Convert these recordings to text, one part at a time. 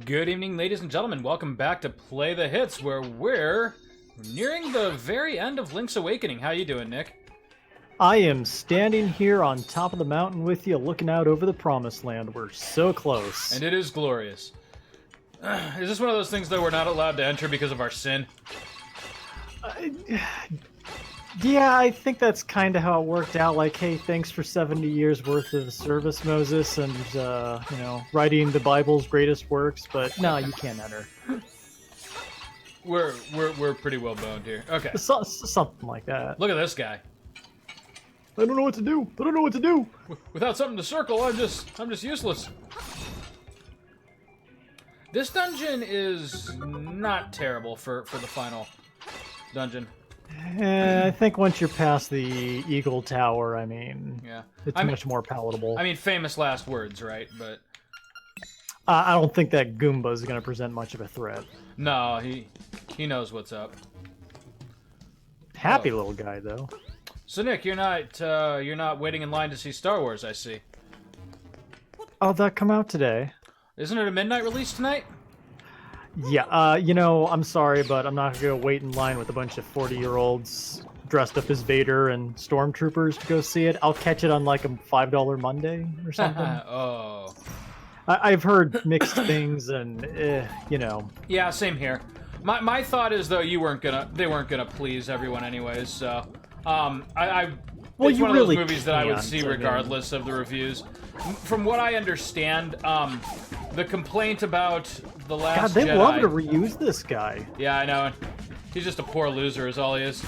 Good evening, ladies and gentlemen. Welcome back to Play the Hits, where we're nearing the very end of Link's Awakening. How you doing, Nick? I am standing here on top of the mountain with you, looking out over the Promised Land. We're so close. And it is glorious. Is this one of those things that we're not allowed to enter because of our sin? Yeah, I think that's kind of how it worked out. Like, hey, thanks for 70 years worth of service, Moses, and, writing the Bible's greatest works, but no, you can't enter. We're pretty well boned here. Okay. Something like that. Look at this guy. I don't know what to do. I don't know what to do. Without something to circle, I'm just useless. This dungeon is not terrible for the final dungeon. I think once you're past the Eagle Tower, I mean, yeah, it's much more palatable. I mean, famous last words, right? But I don't think that Goomba is going to present much of a threat. No, he knows what's up. Happy little guy, though. So Nick, you're not waiting in line to see Star Wars, I see. Oh, that come out today. Isn't it a midnight release tonight? Yeah, I'm sorry, but I'm not going to wait in line with a bunch of 40-year-olds dressed up as Vader and stormtroopers to go see it. I'll catch it on like a $5 Monday or something. Oh. I've heard mixed things, and Yeah, same here. My thought is though they weren't gonna please everyone anyways. So, it's one of those movies that I would see regardless of the reviews. From what I understand, the complaint about The Last Jedi... God, they love to reuse this guy. Yeah, I know. He's just a poor loser is all he is.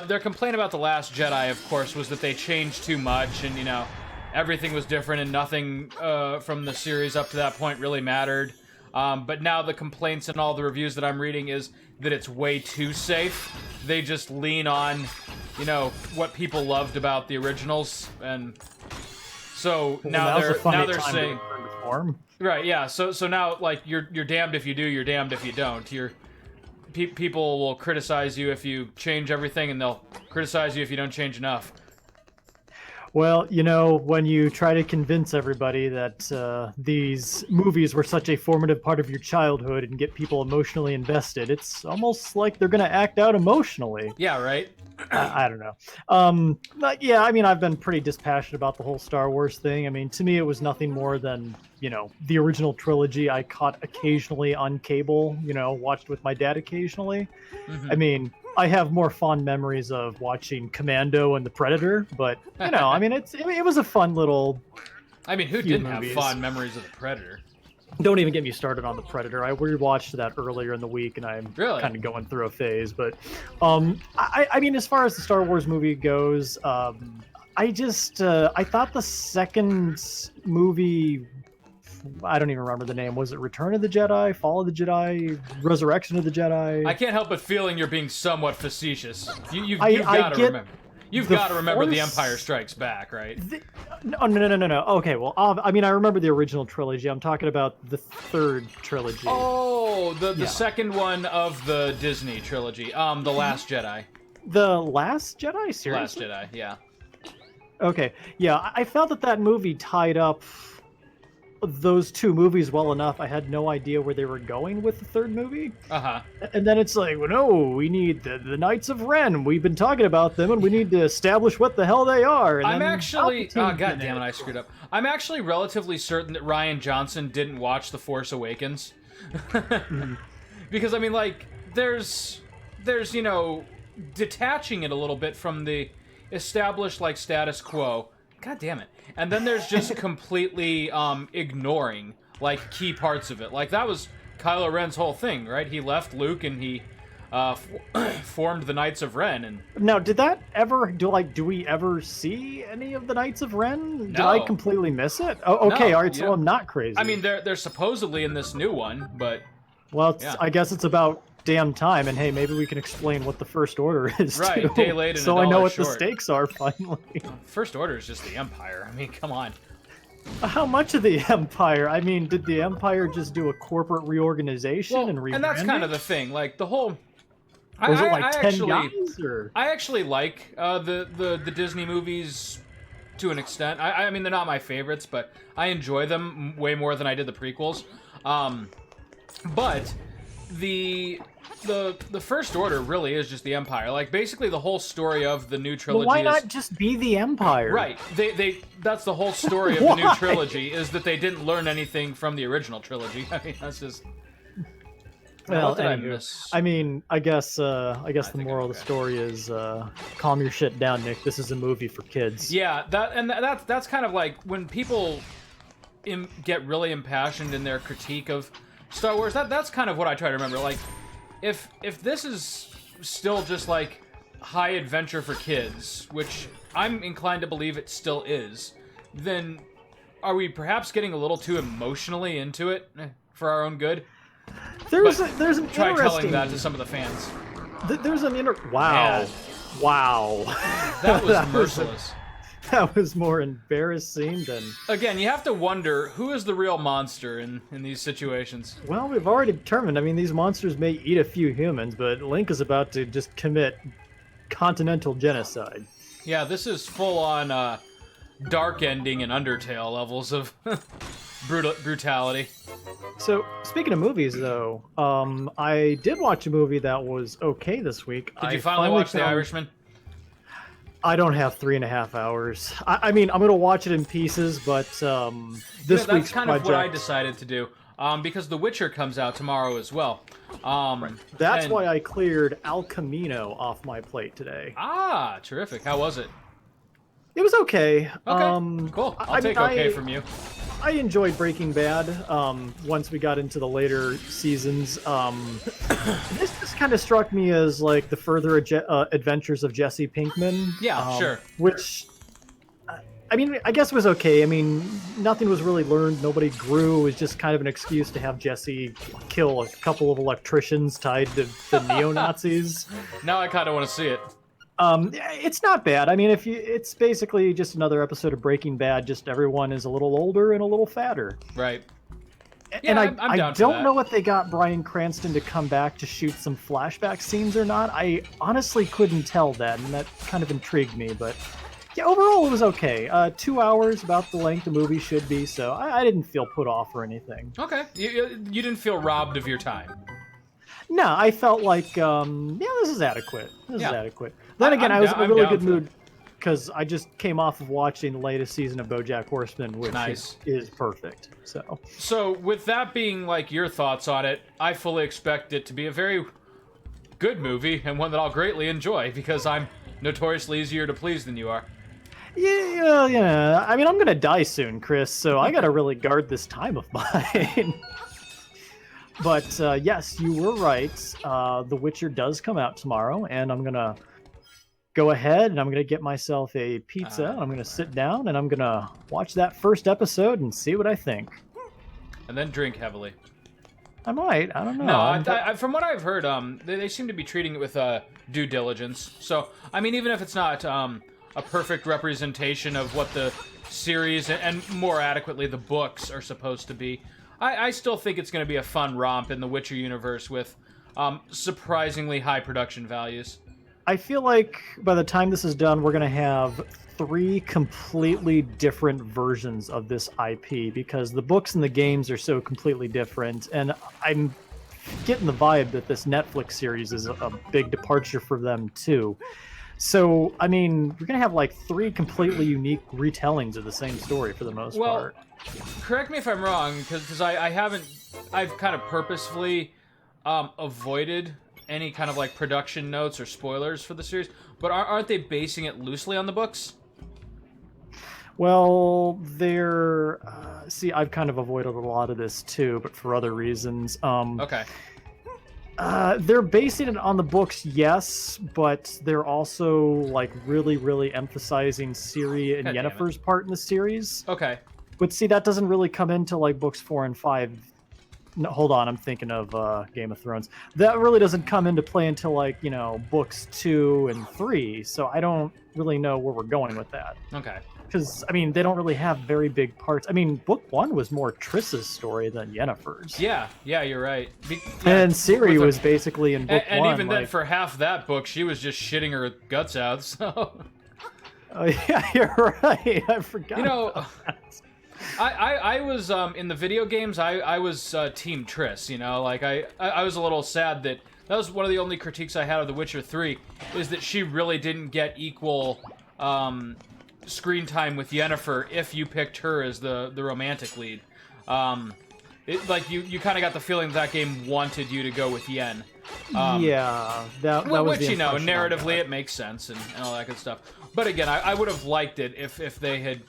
Their complaint about The Last Jedi, of course, was that they changed too much and, everything was different and nothing from the series up to that point really mattered. But now the complaints and all the reviews that I'm reading is that it's way too safe. They just lean on, what people loved about the originals, and so now they're saying, right? Yeah. So now, like, you're damned if you do, you're damned if you don't. People will criticize you if you change everything, and they'll criticize you if you don't change enough. Well, when you try to convince everybody that these movies were such a formative part of your childhood and get people emotionally invested, it's almost like they're going to act out emotionally. Yeah, right? I don't know. But yeah, I mean, I've been pretty dispassionate about the whole Star Wars thing. I mean, to me, it was nothing more than, the original trilogy I caught occasionally on cable, watched with my dad occasionally. Mm-hmm. I mean... I have more fond memories of watching Commando and The Predator, but I mean, it was a fun little. I mean, who didn't have fond memories of The Predator? Don't even get me started on The Predator. I rewatched that earlier in the week, and I'm kind of going through a phase. But I mean, as far as the Star Wars movie goes, I thought the second movie. I don't even remember the name. Was it Return of the Jedi, Fall of the Jedi, Resurrection of the Jedi? I can't help but feeling you're being somewhat facetious. You've got to remember. You've got to remember The Empire Strikes Back, right? No. Okay, well, I mean, I remember the original trilogy. I'm talking about the third trilogy. Oh, the second one of the Disney trilogy. The Last Jedi. The Last Jedi? Seriously? Last Jedi, yeah. Okay, yeah, I felt that movie tied up those two movies well enough. I had no idea where they were going with the third movie. Uh-huh. And then it's like, well, no, we need the Knights of Ren. We've been talking about them, and we need to establish what the hell they are. And I'm actually... Oh, God damn it, I screwed up. I'm actually relatively certain that Rian Johnson didn't watch The Force Awakens. Because, I mean, like, there's, detaching it a little bit from the established, like, status quo. God damn it. And then there's just completely ignoring, like, key parts of it. Like, that was Kylo Ren's whole thing, right? He left Luke and he formed the Knights of Ren. And now, did that ever, do we ever see any of the Knights of Ren? No. Did I completely miss it? Oh, okay, no, all right, so I'm not crazy. I mean, they're supposedly in this new one, but... Well, I guess it's about damn time, and hey, maybe we can explain what the First Order is, right, too. Day late and so I know what short. the stakes are, finally. First Order is just the Empire. I mean, come on. How much of the Empire? I mean, did the Empire just do a corporate reorganization and rebranding? And that's kind of the thing. Like, the whole... Was it like 10 guys, or? I actually like the Disney movies to an extent. I mean, they're not my favorites, but I enjoy them way more than I did the prequels. But the First Order really is just the Empire. Like, basically the whole story of the new trilogy Well, why not just be the Empire? Right. That's the whole story of the new trilogy, is that they didn't learn anything from the original trilogy. I mean, that's just... Well, what did I anywho, miss? I mean, I guess the moral of the story is calm your shit down, Nick. This is a movie for kids. Yeah, that's kind of like when people get really impassioned in their critique of Star Wars. That's kind of what I try to remember. Like, if this is still just like high adventure for kids, which I'm inclined to believe it still is, then are we perhaps getting a little too emotionally into it for our own good? There's an Try interesting... telling that to some of the fans. There's an Wow. Yeah. Wow. That was merciless. That was more embarrassing than... Again, you have to wonder, who is the real monster in these situations? Well, we've already determined. I mean, these monsters may eat a few humans, but Link is about to just commit continental genocide. Yeah, this is full-on dark ending and Undertale levels of brutality. So, speaking of movies, though, I did watch a movie that was okay this week. Did you finally watch The Irishman? I don't have 3.5 hours. I mean, I'm going to watch it in pieces, but this that's week's kind of project... what I decided to do, because The Witcher comes out tomorrow as well. That's why I cleared El Camino off my plate today. Ah, terrific. How was it? It was okay. Okay, cool. I'll take okay from you. I enjoyed Breaking Bad once we got into the later seasons. This just kind of struck me as like the further adventures of Jesse Pinkman. Yeah, sure. Which, I mean, I guess was okay. I mean, nothing was really learned. Nobody grew. It was just kind of an excuse to have Jesse kill a couple of electricians tied to the neo-Nazis. Now I kind of want to see it. It's not bad. I mean, it's basically just another episode of Breaking Bad. Just everyone is a little older and a little fatter. Right. And Yeah, I'm down I for don't that. know if they got Bryan Cranston to come back to shoot some flashback scenes or not. I honestly couldn't tell that, and that kind of intrigued me. But yeah, overall it was okay. 2 hours, about the length the movie should be, so I didn't feel put off or anything. Okay. You didn't feel robbed of your time. No, I felt like, yeah, this is adequate. This is Yeah. adequate. Then again, I was in a I'm really down good for that. mood because I just came off of watching the latest season of BoJack Horseman, which Nice. is perfect. So, with that being like your thoughts on it, I fully expect it to be a very good movie and one that I'll greatly enjoy because I'm notoriously easier to please than you are. Yeah. I mean, I'm gonna die soon, Chris, so I gotta really guard this time of mine. But yes, you were right. The Witcher does come out tomorrow, and I'm gonna go ahead and I'm gonna get myself a pizza. And I'm gonna sit down and I'm gonna watch that first episode and see what I think. And then drink heavily. I might. I don't know. No, from what I've heard, they seem to be treating it with due diligence. So, I mean, even if it's not a perfect representation of what the series and more adequately the books are supposed to be, I still think it's going to be a fun romp in the Witcher universe with surprisingly high production values. I feel like by the time this is done, we're going to have 3 completely different versions of this IP because the books and the games are so completely different. And I'm getting the vibe that this Netflix series is a big departure for them, too. So, I mean, we're going to have like 3 completely unique retellings of the same story for the most part. Correct me if I'm wrong, because I've kind of purposefully avoided any kind of like production notes or spoilers for the series, but aren't they basing it loosely on the books? Well, they're... see, I've kind of avoided a lot of this too, but for other reasons. Okay. They're basing it on the books, yes, but they're also like really, really emphasizing Ciri and Yennefer's part in the series. Okay. But see, that doesn't really come into like books 4 and 5. No, hold on, I'm thinking of Game of Thrones. That really doesn't come into play until like, you know, books 2 and 3. So I don't really know where we're going with that. Okay. Because, I mean, they don't really have very big parts. I mean, book 1 was more Triss's story than Yennefer's. Yeah, you're right. And Ciri was basically in book 1. And even then, for half that book, she was just shitting her guts out, so... Oh, yeah, you're right. I forgot. You know, I was in the video games. I was Team Triss. You know, like I was a little sad that was one of the only critiques I had of The Witcher 3 is that she really didn't get equal screen time with Yennefer if you picked her as the romantic lead. Like you kind of got the feeling that game wanted you to go with Yen. Yeah, that was which the you know, impression I narratively got. it makes sense and all that good stuff. But again, I would have liked it if they had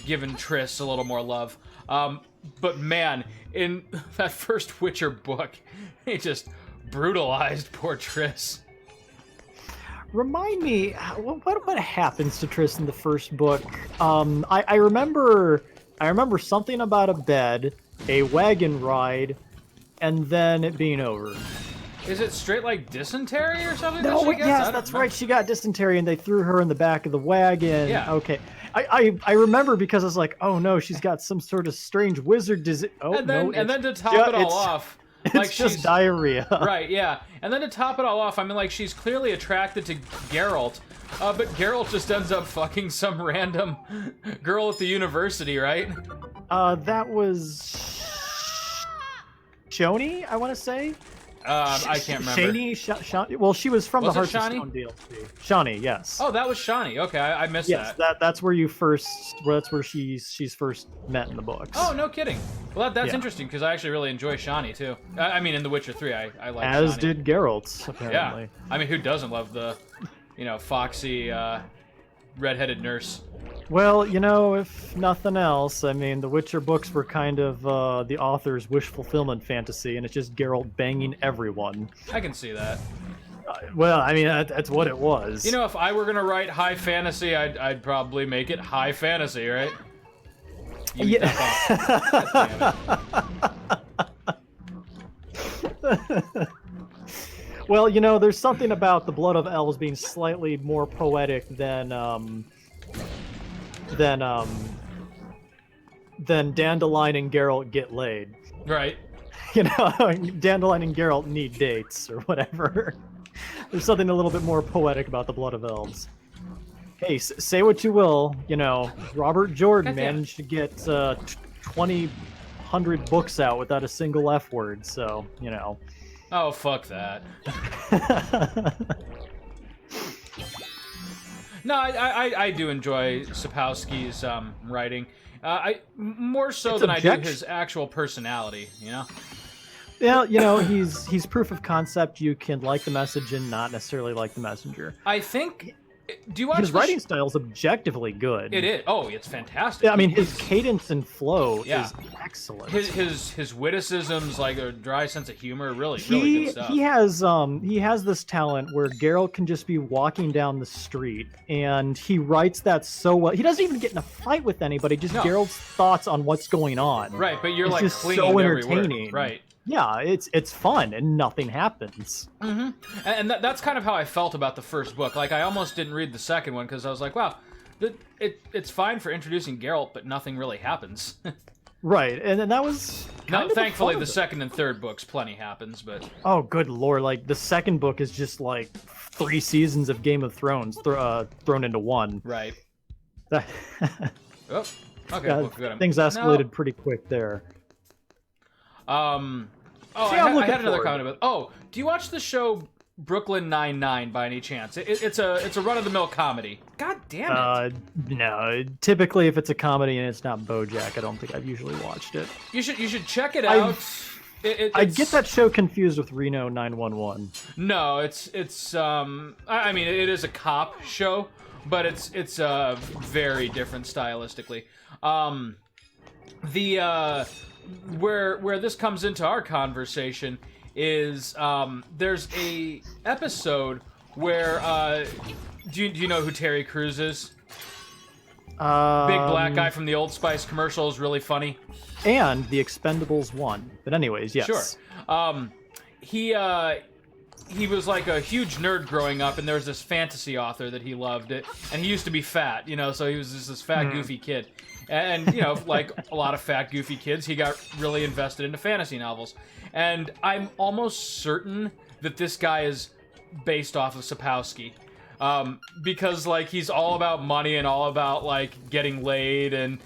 given Triss a little more love. But man, in that first Witcher book, he just brutalized poor Triss. Remind me, what happens to Triss in the first book? I remember something about a bed, a wagon ride, and then it being over. Is it straight like dysentery or something? No, that she gets? yes, that's right. She got dysentery, and they threw her in the back of the wagon. Yeah. Okay. I remember because I was like, oh no, she's got some sort of strange wizard disease. Oh And then, no, and then to top it all off, like it's just she's diarrhea. right, yeah. And then to top it all off, I mean, like she's clearly attracted to Geralt, but Geralt just ends up fucking some random girl at the university, right? That was Shoni, I want to say. I can't remember. Shani? Well, she was from Was the it Hearts of Stone DLC. Shani, yes. Oh, that was Shani. Okay, I missed Yes, that. that's where that's where she's first met in the books. Oh, no kidding. Well, that's Yeah. interesting because I actually really enjoy Shani too. I mean, in The Witcher 3, I like As Shani. did Geralt, apparently. Yeah. I mean, who doesn't love the, foxy, redheaded nurse? Well, if nothing else, I mean, the Witcher books were kind of the author's wish fulfillment fantasy, and it's just Geralt banging everyone. I can see that. Well, I mean, that's what it was. If I were gonna write high fantasy, I'd probably make it high fantasy, right? You eat that bomb. Well, there's something about the blood of elves being slightly more poetic than Dandelion and Geralt get laid. Right. Dandelion and Geralt need dates or whatever. There's something a little bit more poetic about the blood of elves. Hey, say what you will, Robert Jordan Goddamn. managed to get 2,000 books out without a single F word, so, Oh, fuck that. No, I do enjoy Sapkowski's writing. More so It's than I do his actual personality, Yeah, he's proof of concept. You can like the message and not necessarily like the messenger. I think... Do you watch His writing style is objectively good. It is. Oh, it's fantastic. Yeah, I mean, his cadence and flow Yeah. is excellent. His witticisms, like a dry sense of humor, really good stuff. He has this talent where Geralt can just be walking down the street and he writes that so well. He doesn't even get in a fight with anybody, just No. Geralt's thoughts on what's going on. Right, but you're It's like just clinging so to every word. entertaining. Right. Yeah, it's fun and nothing happens. And that's kind of how I felt about the first book. Like, I almost didn't read the second one because I was like, wow, it's fine for introducing Geralt, but nothing really happens. Right, and then that was kind No, of thankfully, fun the of it. second and third books, plenty happens, but... Oh, good lord! Like the second book is just like 3 seasons of Game of Thrones thrown into one. Right. That- Oh, okay, Yeah, well, good. things escalated pretty quick there. Oh, See, I I'm looking had another forward. comment about... Oh, do you watch the show Brooklyn Nine-Nine by any chance? It's a run-of-the-mill comedy. God damn it. No. Typically, if it's a comedy and it's not BoJack, I don't think I've usually watched it. You should check it out. I get that show confused with Reno 911. No, it's I mean, it is a cop show, but it's very different stylistically. Where this comes into our conversation is there's a episode where do you know who Terry Crews is? Big black guy from the Old Spice commercial, is really funny. And The Expendables 1. But anyways, yes. Sure. He was like a huge nerd growing up, and there was this fantasy author that he loved, and he used to be fat, so he was just this fat, goofy kid. And, like a lot of fat, goofy kids, he got really invested into fantasy novels. And I'm almost certain that this guy is based off of Sapkowski. because like he's all about money and all about like getting laid and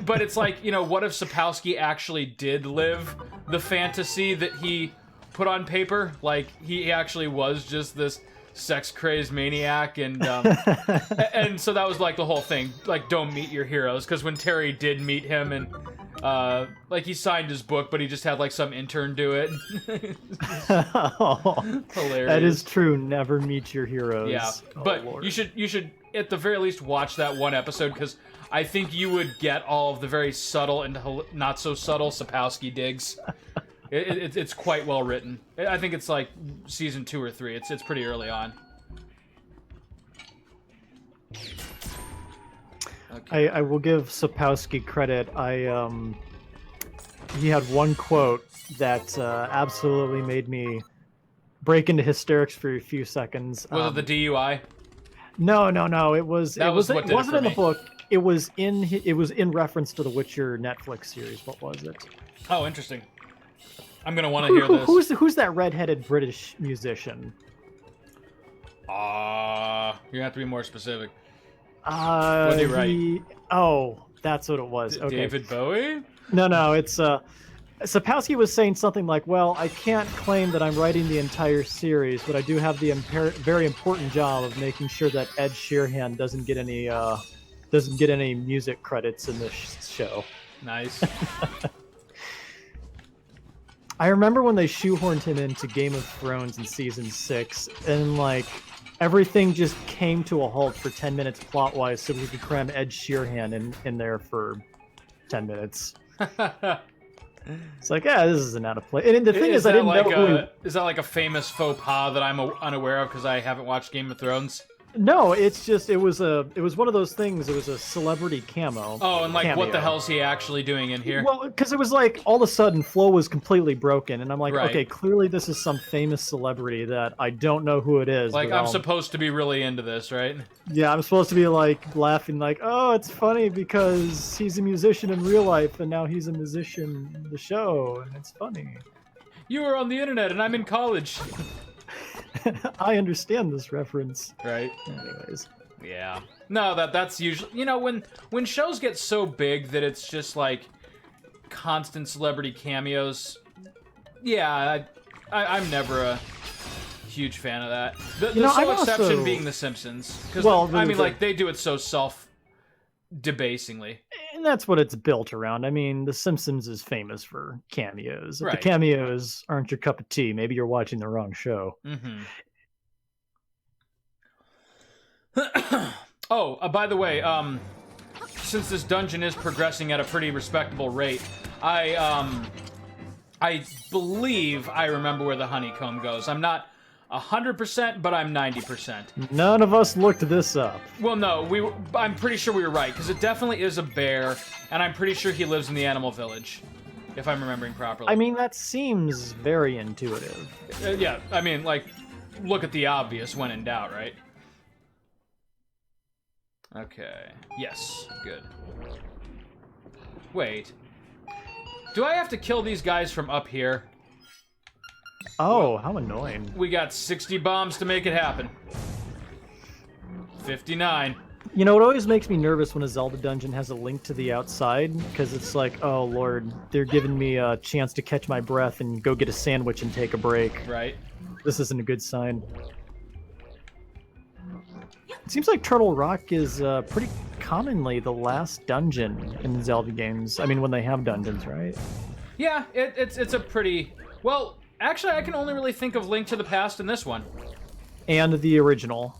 but it's like, you know, what if Sapkowski actually did live the fantasy that he put on paper? Like he actually was just this sex crazed maniac, and and so that was like the whole thing, like don't meet your heroes, because when Terry did meet him and like he signed his book, but he just had like some intern do it. Hilarious. That is true. Never meet your heroes. Yeah, but you should at the very least watch that one episode, because I think you would get all of the very subtle and not so subtle Sapkowski digs. It's quite well written. I think it's like season 2 or 3. It's pretty early on. Okay. I will give Sapkowski credit. He had one quote that absolutely made me break into hysterics for a few seconds. Was it the DUI? No. It wasn't in the me. book. It was in reference to the Witcher Netflix series. What was it? Oh, interesting. I'm gonna want to hear this. Who's that redheaded British musician? You have to be more specific. What did he write? Oh, that's what it was. Okay. David Bowie? No, it's Sapkowski was saying something like, "Well, I can't claim that I'm writing the entire series, but I do have the very important job of making sure that Ed Sheeran doesn't get any music credits in this show." Nice. I remember when they shoehorned him into Game of Thrones in season 6, and like everything just came to a halt for 10 minutes plot-wise, so we could cram Ed Sheeran in there for 10 minutes. It's like, yeah, this isn't out of place. And the thing is I didn't know is that like a famous faux pas that I'm unaware of because I haven't watched Game of Thrones? No, it's just it was one of those things. It was a celebrity camo. Oh, and like what the hell's he actually doing in here? Well, because it was like all of a sudden flow was completely broken, and I'm like, Right. okay, clearly this is some famous celebrity that I don't know who it is. Like but I'm supposed to be really into this, right? Yeah, I'm supposed to be like laughing, like, oh, it's funny because he's a musician in real life, and now he's a musician in the show, and it's funny. You were on the internet, and I'm in college. I understand this reference. Right. Anyways. Yeah. No, that's usually, you know, when shows get so big that it's just like constant celebrity cameos. Yeah, I'm never a huge fan of that. The sole exception being The Simpsons, because like they do it so self-debasingly. And that's what it's built around. I mean, The Simpsons is famous for cameos. If Right. the cameos aren't your cup of tea, maybe you're watching the wrong show. Mm-hmm. Oh, by the way, since this dungeon is progressing at a pretty respectable rate, I believe I remember where the honeycomb goes. I'm not 100%, but I'm 90%. None of us looked this up. Well, no, I'm pretty sure we were right, because it definitely is a bear, and I'm pretty sure he lives in the animal village, if I'm remembering properly. I mean, that seems very intuitive. Yeah, I mean, like, look at the obvious when in doubt, right? Okay. Yes. Good. Wait. Do I have to kill these guys from up here? Oh, how annoying. We got 60 bombs to make it happen. 59. You know, it always makes me nervous when a Zelda dungeon has a link to the outside, because it's like, oh lord, they're giving me a chance to catch my breath and go get a sandwich and take a break. Right. This isn't a good sign. It seems like Turtle Rock is pretty commonly the last dungeon in Zelda games. I mean, when they have dungeons, right? Yeah, it's a pretty... Well, actually, I can only really think of Link to the Past in this one. And the original.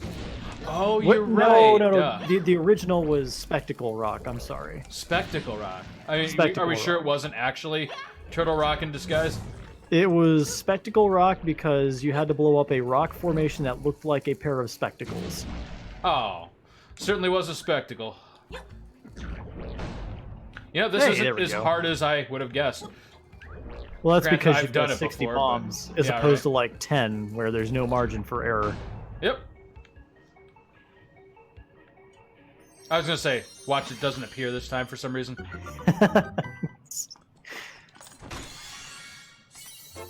Oh, you're right. No. The original was Spectacle Rock. I'm sorry. Spectacle Rock. I mean, Spectacle are we sure Rock. it wasn't actually Turtle Rock in disguise? It was Spectacle Rock because you had to blow up a rock formation that looked like a pair of spectacles. Oh, certainly was a spectacle. You know, this isn't as hard as I would have guessed. Well, that's Granted, because I've you've done got it 60 before, bombs, but- as yeah, opposed right. to like 10, where there's no margin for error. Yep. I was gonna say, watch it doesn't appear this time for some reason.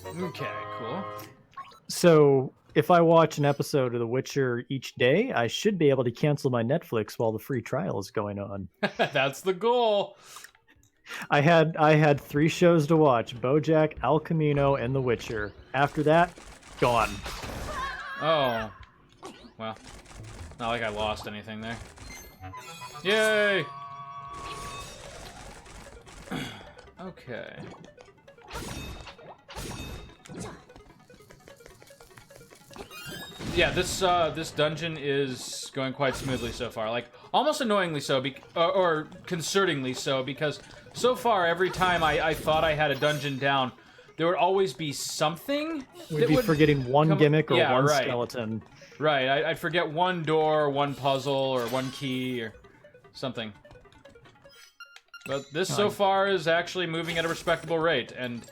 Hmm. Okay, cool. So, if I watch an episode of The Witcher each day, I should be able to cancel my Netflix while the free trial is going on. That's the goal. I had 3 shows to watch: BoJack, El Camino, and The Witcher. After that, gone. Oh. Well, not like I lost anything there. Yay! Okay. Yeah, this dungeon is going quite smoothly so far. Like, almost annoyingly so, or concertingly so, because so far, every time I thought I had a dungeon down, there would always be something. We'd be forgetting one gimmick or one right. skeleton. Right, I'd forget one door, one puzzle, or one key, or something. But this so far is actually moving at a respectable rate, and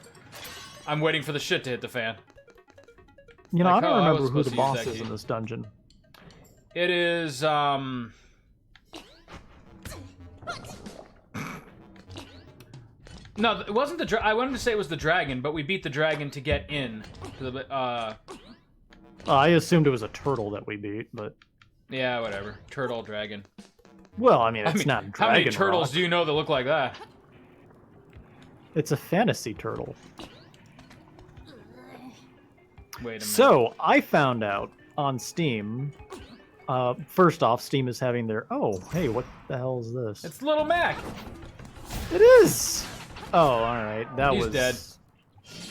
I'm waiting for the shit to hit the fan. You know, Like, I don't remember who supposed the to use boss that is key. in this dungeon. It is, No, it wasn't the I wanted to say it was the dragon, but we beat the dragon to get in. To the, I assumed it was a turtle that we beat, but... Yeah, whatever. Turtle, dragon. Well, I mean, it's not How many Dragon turtles Rock. do you know that look like that? It's a fantasy turtle. Wait a minute. So, I found out on Steam... first off, Steam is having their... Oh, hey, what the hell is this? It's Little Mac! It is! Oh, alright. He's dead.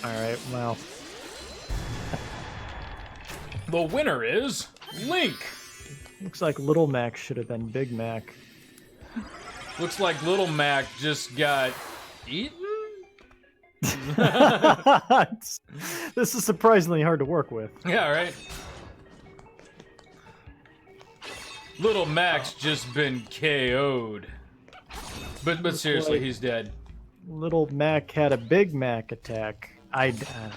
Alright, well... The winner is Link! Looks like Little Mac should have been Big Mac. Looks like Little Mac just got eaten? This is surprisingly hard to work with. Yeah, right? Little Mac's just been KO'd. But seriously, he's dead. Little Mac had a Big Mac attack. I don't know.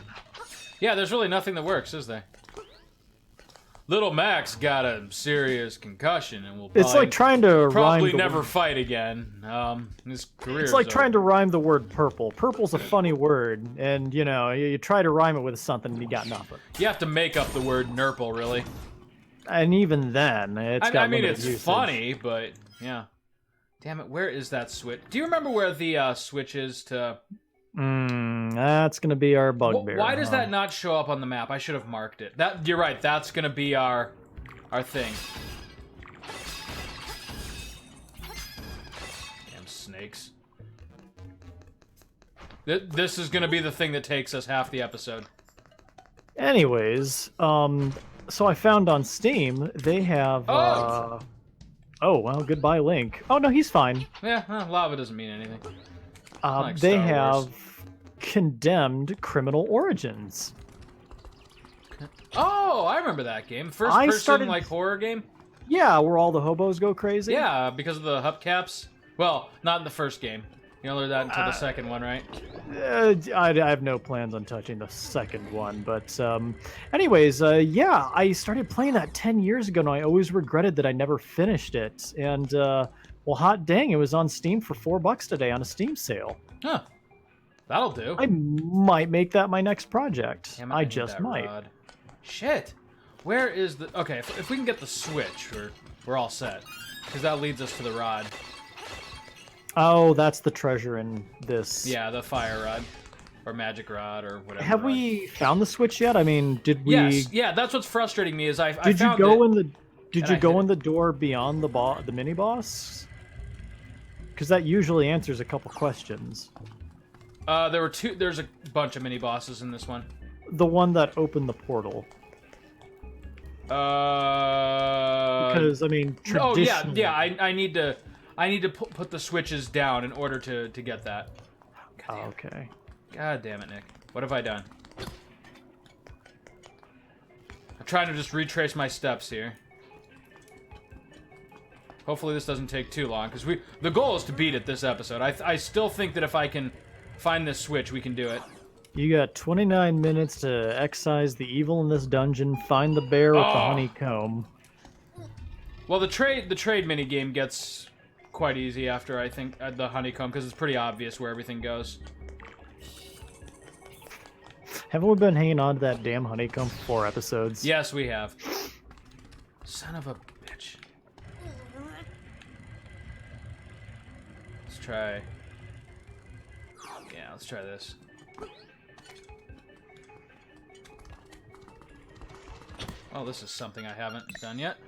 Yeah, there's really nothing that works, is there? Little Mac's got a serious concussion and will It's like trying to probably rhyme never fight again. His career. It's like trying to rhyme the word purple. Purple's a funny word, and you know, you try to rhyme it with something and you got nothing. You have to make up the word nurple, really. And even then, it's got I mean, limited it's usage. funny, but yeah. Damn it, where is that switch? Do you remember where the switch is to... That's gonna be our bugbear. Why does that not show up on the map? I should have marked it. You're right, that's gonna be our thing. Damn snakes. This is gonna be the thing that takes us half the episode. Anyways, so I found on Steam they have. Oh well, goodbye, Link. Oh no, he's fine. Yeah, lava doesn't mean anything. Like They Star have Wars. Condemned Criminal Origins. Oh, I remember that game. First I person started- like horror game. Yeah, where all the hobos go crazy. Yeah, because of the hubcaps. Well, not in the first game. You don't learn that until the second one, right? I have no plans on touching the second one, but anyways, yeah, I started playing that 10 years ago, and I always regretted that I never finished it. And well, hot dang, it was on Steam for $4 today on a Steam sale. Huh. That'll do. I might make that my next project. Damn it, I need just that might. rod. Shit. Where is the... Okay, if we can get the switch, we're all set. Because that leads us to the rod. Oh, that's the treasure in this. Yeah, the fire rod. Or magic rod, or whatever. Have rod. we found the switch yet? I mean, did we? Yes, yeah, that's what's frustrating me is I Did you found go it, in the? Did and you I go hit in the door beyond the mini boss? Because that usually answers a couple questions. there were two... There's a bunch of mini-bosses in this one. The one that opened the portal. Because I mean, Oh traditionally. yeah. I need to put the switches down in order to get that. Oh, okay. God damn it, Nick. What have I done? I'm trying to just retrace my steps here. Hopefully this doesn't take too long, because the goal is to beat it this episode. I still think that if I can find this switch, we can do it. You got 29 minutes to excise the evil in this dungeon, find the bear with the honeycomb. Well, the trade mini game gets quite easy after, I think, the honeycomb, because it's pretty obvious where everything goes. Haven't we been hanging on to that damn honeycomb for 4 episodes? Yes, we have. Son of a bitch. Let's try... Yeah, let's try this. Oh, this is something I haven't done yet.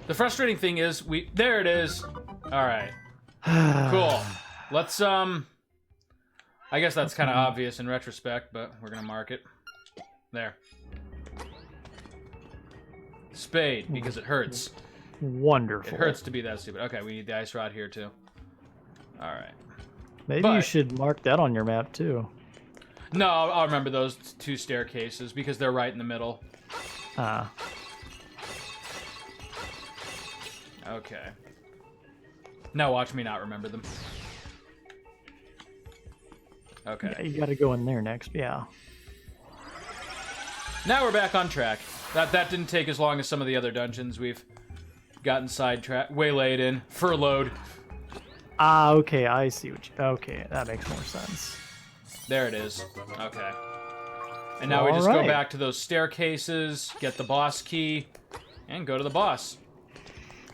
The frustrating thing is, there it is. Alright. Cool. Let's, I guess that's kind of obvious in retrospect, but we're gonna mark it. There. Spade, because it hurts. Wonderful. It hurts to be that stupid. Okay, we need the ice rod here, too. Alright. Maybe you should mark that on your map, too. No, I'll remember those 2 staircases, because they're right in the middle. Ah. Okay. Now watch me not remember them. Okay. Yeah, you gotta go in there next, yeah. Now we're back on track. That didn't take as long as some of the other dungeons we've gotten sidetracked, waylaid in, furloughed. Ah, okay, I see what you... Okay, that makes more sense. There it is. Okay. And now we just go back to those staircases, get the boss key, and go to the boss.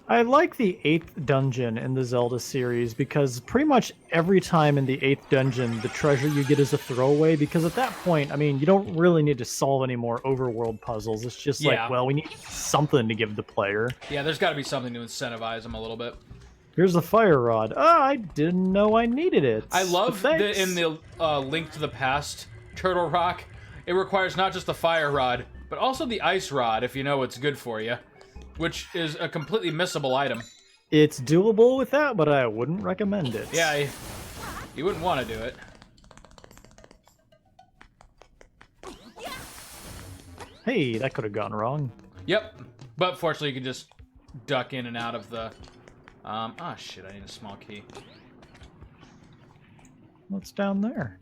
I like the 8th dungeon in the Zelda series because pretty much every time in the 8th dungeon, the treasure you get is a throwaway because at that point, I mean, you don't really need to solve any more overworld puzzles. It's just like, well, we need something to give the player. Yeah, there's got to be something to incentivize them a little bit. Here's the fire rod. Oh, I didn't know I needed it. I love that in the Link to the Past Turtle Rock, it requires not just the fire rod, but also the ice rod if you know what's good for you. Which is a completely missable item. It's doable with that, but I wouldn't recommend it. Yeah, you wouldn't want to do it. Hey, that could have gone wrong. Yep, but fortunately you can just duck in and out of the... oh shit, I need a small key. What's down there?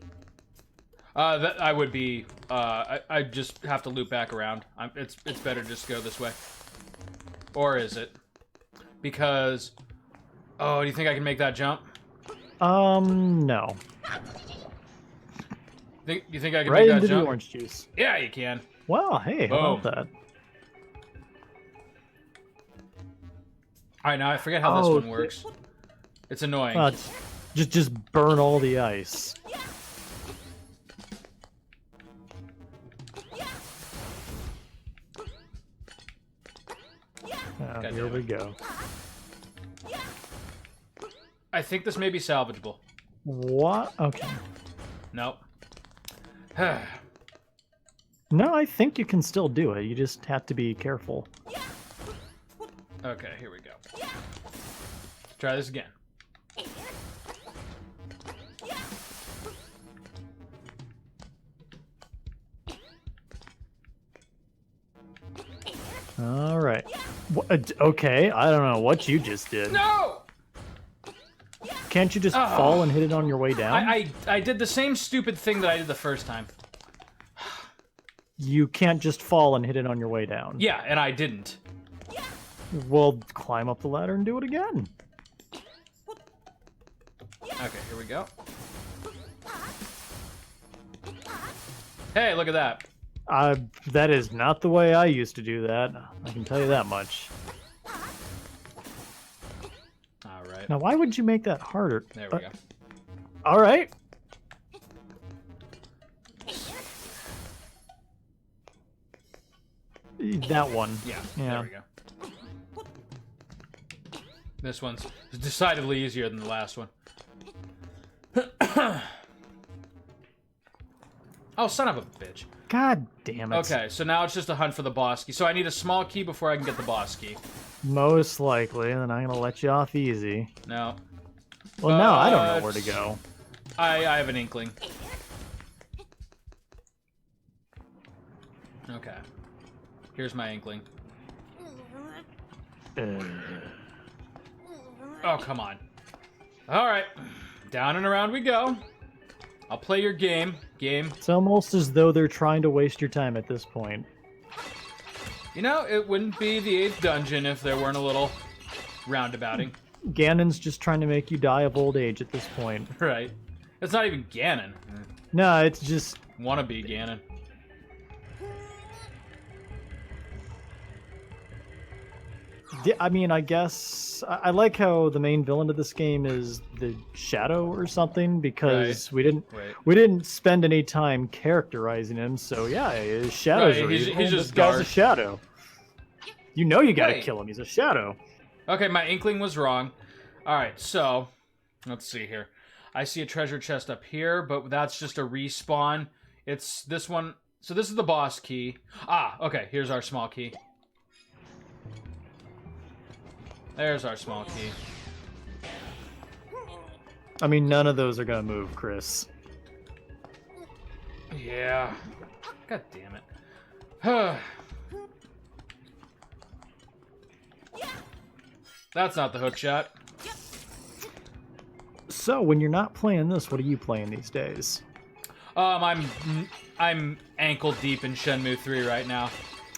That I would be... I just have to loop back around. It's better to just go this way. Or is it? Because... Oh, do you think I can make that jump? No. You think I can right make that into jump? the orange juice. Yeah, you can. Wow, hey, how about that? Alright, now I forget how this one works. It's annoying. Just burn all the ice. Here we go. I think this may be salvageable. What? Okay. Nope. No, I think you can still do it. You just have to be careful. Okay, here we go. Let's try this again. All right. Okay, I don't know what you just did. No! Can't you just fall and hit it on your way down? I did the same stupid thing that I did the first time. You can't just fall and hit it on your way down. Yeah, and I didn't. Well, climb up the ladder and do it again. Okay, here we go. Hey, look at that. That is not the way I used to do that. I can tell you that much. Alright. Now, why would you make that harder? There we go. Alright. That one. Yeah, yeah. There we go. This one's decidedly easier than the last one. Oh, son of a bitch. God damn it. Okay, so now it's just a hunt for the boss key. So I need a small key before I can get the boss key. Most likely, and then I'm gonna let you off easy. No. Well, now I don't know where to go. I have an inkling. Okay. Here's my inkling. Oh, come on. Alright. Down and around we go. I'll play your game. It's almost as though they're trying to waste your time at this point. You know, it wouldn't be the 8th dungeon if there weren't a little roundabouting. Ganon's just trying to make you die of old age at this point. Right. It's not even Ganon. No, it's just... Wannabe Ganon. I mean, I guess I like how the main villain of this game is the Shadow or something, because we didn't spend any time characterizing him. So yeah, his shadows are evil. He's just this guy's a shadow. You know you gotta Wait. kill him. He's a shadow. Okay, my inkling was wrong. All right, so let's see here. I see a treasure chest up here, but that's just a respawn. It's this one. So this is the boss key. Ah, okay. Here's our small key. There's our small key. I mean, none of those are gonna move, Chris. Yeah. God damn it. That's not the hook shot. So, when you're not playing this, what are you playing these days? I'm ankle deep in Shenmue 3 right now.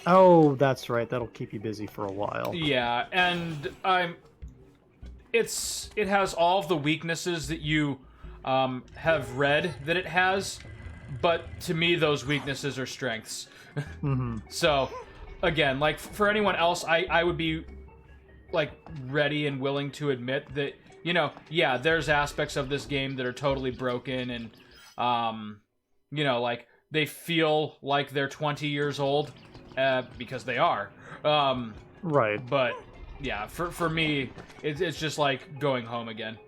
Oh, that's right. That'll keep you busy for a while. Yeah, and it has all of the weaknesses that you have read that it has, but to me those weaknesses are strengths. Mm-hmm. So, again, like for anyone else, I would be like ready and willing to admit that, you know, yeah, there's aspects of this game that are totally broken and you know, like they feel like they're 20 years old. Because they are. Right. But, yeah, for me, it's just like going home again.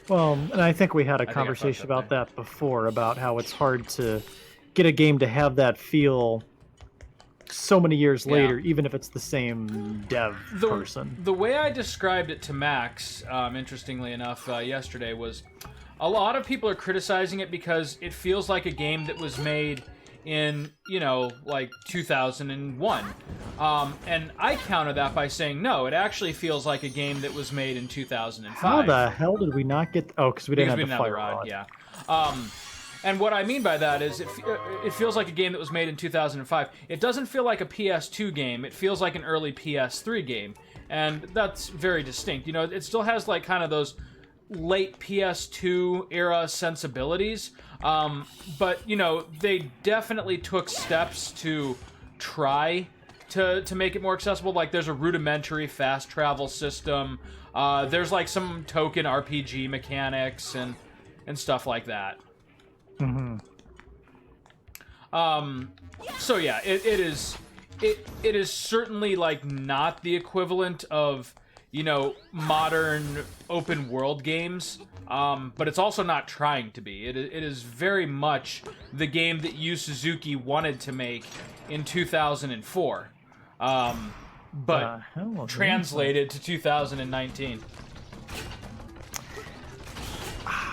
Well, and I think we had a conversation about that before, about how it's hard to get a game to have that feel so many years later, even if it's the same dev person. The way I described it to Max, interestingly enough, yesterday, was a lot of people are criticizing it because it feels like a game that was made in, you know, like 2001. And I counter that by saying, no, it actually feels like a game that was made in 2005. How the hell did we not get... Oh, because we didn't have the fire rod. Yeah. And what I mean by that is it feels like a game that was made in 2005. It doesn't feel like a PS2 game. It feels like an early PS3 game. And that's very distinct. You know, it still has like kind of those late PS2 era sensibilities. But, you know, they definitely took steps to try to make it more accessible. Like, there's a rudimentary fast travel system. There's, like, some token RPG mechanics and stuff like that. Mm-hmm. So, yeah, it is certainly, like, not the equivalent of, you know, modern open world games. But it's also not trying to be. It is very much the game that Yu Suzuki wanted to make in 2004, but translated to 2019.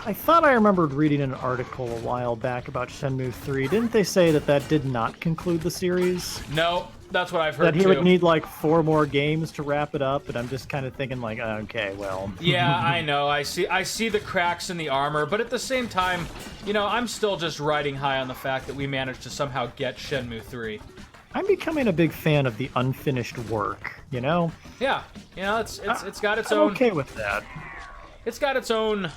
I thought I remembered reading an article a while back about Shenmue 3. Didn't they say that did not conclude the series? No, that's what I've heard that he would need like 4 more games to wrap it up, and I'm just kind of thinking like, okay, well. Yeah, I know. I see the cracks in the armor, but at the same time, you know, I'm still just riding high on the fact that we managed to somehow get Shenmue 3. I'm becoming a big fan of the unfinished work, you know? Yeah, you know, it's got its I'm own... okay with that. It's got its own,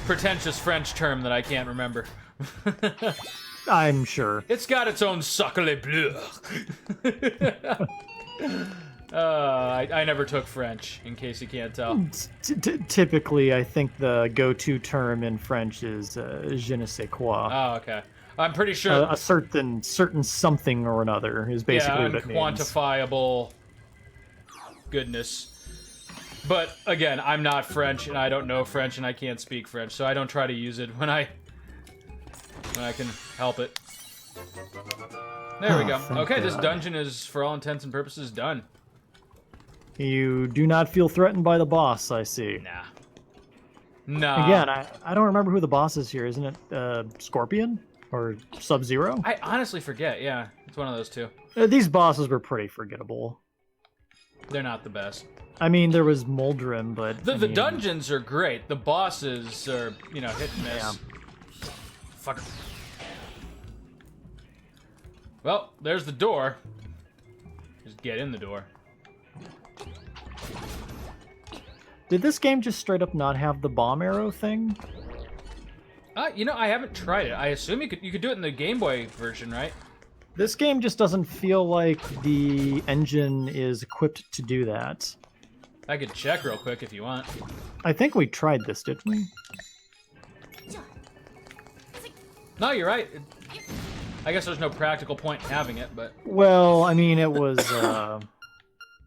pretentious French term that I can't remember. I'm sure. It's got its own sacre bleu. I never took French, in case you can't tell. Typically, I think the go-to term in French is je ne sais quoi. Oh, okay. I'm pretty sure... a certain something or another is basically what it means. Unquantifiable goodness. But, again, I'm not French, and I don't know French, and I can't speak French, so I don't try to use it when I can help it. There we go. Okay, this dungeon is, for all intents and purposes, done. You do not feel threatened by the boss, I see. Nah. Nah. Again, I don't remember who the boss is here. Isn't it Scorpion? Or Sub-Zero? I honestly forget, yeah. It's one of those two. These bosses were pretty forgettable. They're not the best. I mean, there was Moldrim, but... The dungeons are great. The bosses are, you know, hit and miss. Yeah. Fucker. Well, there's the door. Just get in the door. Did this game just straight up not have the bomb arrow thing? You know, I haven't tried it. I assume you could do it in the Game Boy version, right? This game just doesn't feel like the engine is equipped to do that. I could check real quick if you want. I think we tried this, didn't we? No, you're right. I guess there's no practical point in having it, but... Well, I mean, it was,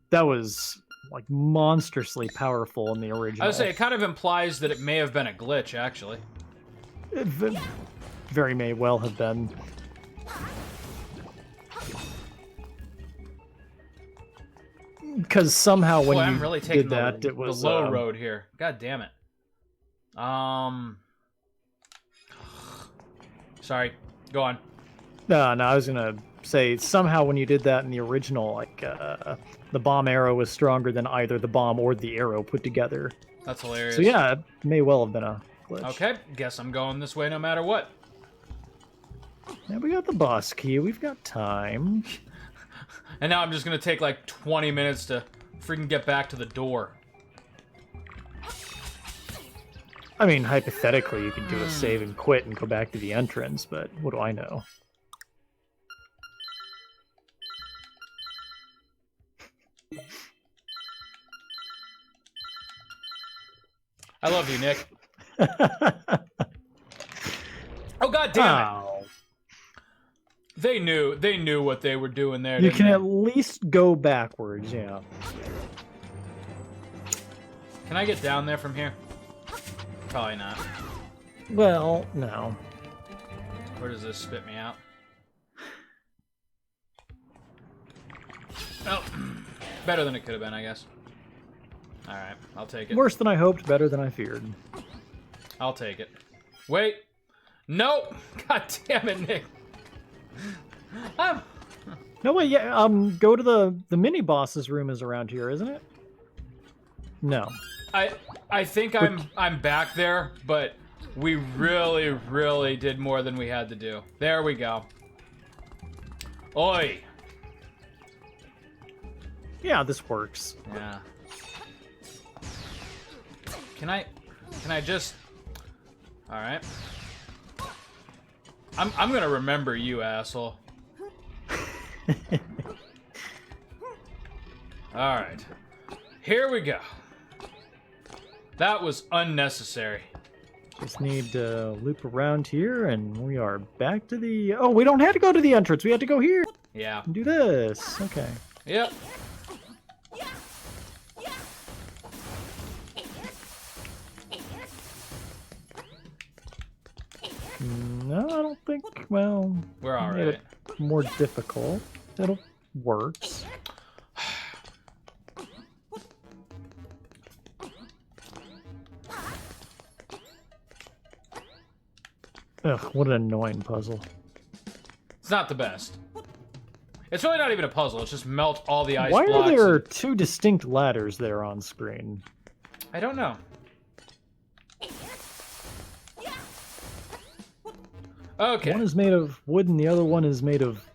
that was, like, monstrously powerful in the original. I would say it kind of implies that it may have been a glitch, actually. It very may well have been. Because somehow when Boy, you I'm really taking did that, the it was... the low road here. God damn it. Sorry. Go on. No, I was gonna say, somehow when you did that in the original, like, the bomb arrow was stronger than either the bomb or the arrow put together. That's hilarious. So yeah, it may well have been a glitch. Okay, guess I'm going this way no matter what. Yeah, we got the boss key. We've got time. And now I'm just gonna take like 20 minutes to freaking get back to the door. I mean, hypothetically, you could do a save and quit and go back to the entrance, but what do I know? I love you, Nick. Oh, god damn it! They knew what they were doing there. You can they? at least go backwards, yeah. Can I get down there from here? Probably not. Well, no. Where does this spit me out? Oh, better than it could have been, I guess. Alright, I'll take it. Worse than I hoped, better than I feared. I'll take it. Wait! Nope! God damn it, Nick! No, wait, yeah, go to the mini-boss's room is around here, isn't it? No. I think I'm back there, but we really did more than we had to do. There we go. Oi! Yeah, this works. Yeah. Can I just... Alright. I'm gonna remember you, asshole. Alright. Here we go. That was unnecessary. Just need to loop around here, and we are back to the... Oh, we don't have to go to the entrance. We have to go here. Yeah. And do this. Okay. Yep. No, I don't think... Well... We're all made right. it more difficult. It'll works. Ugh, what an annoying puzzle. It's not the best. It's really not even a puzzle. It's just melt all the ice Why blocks. are there two distinct ladders there on screen? I don't know. Okay. One is made of wood and the other one is made of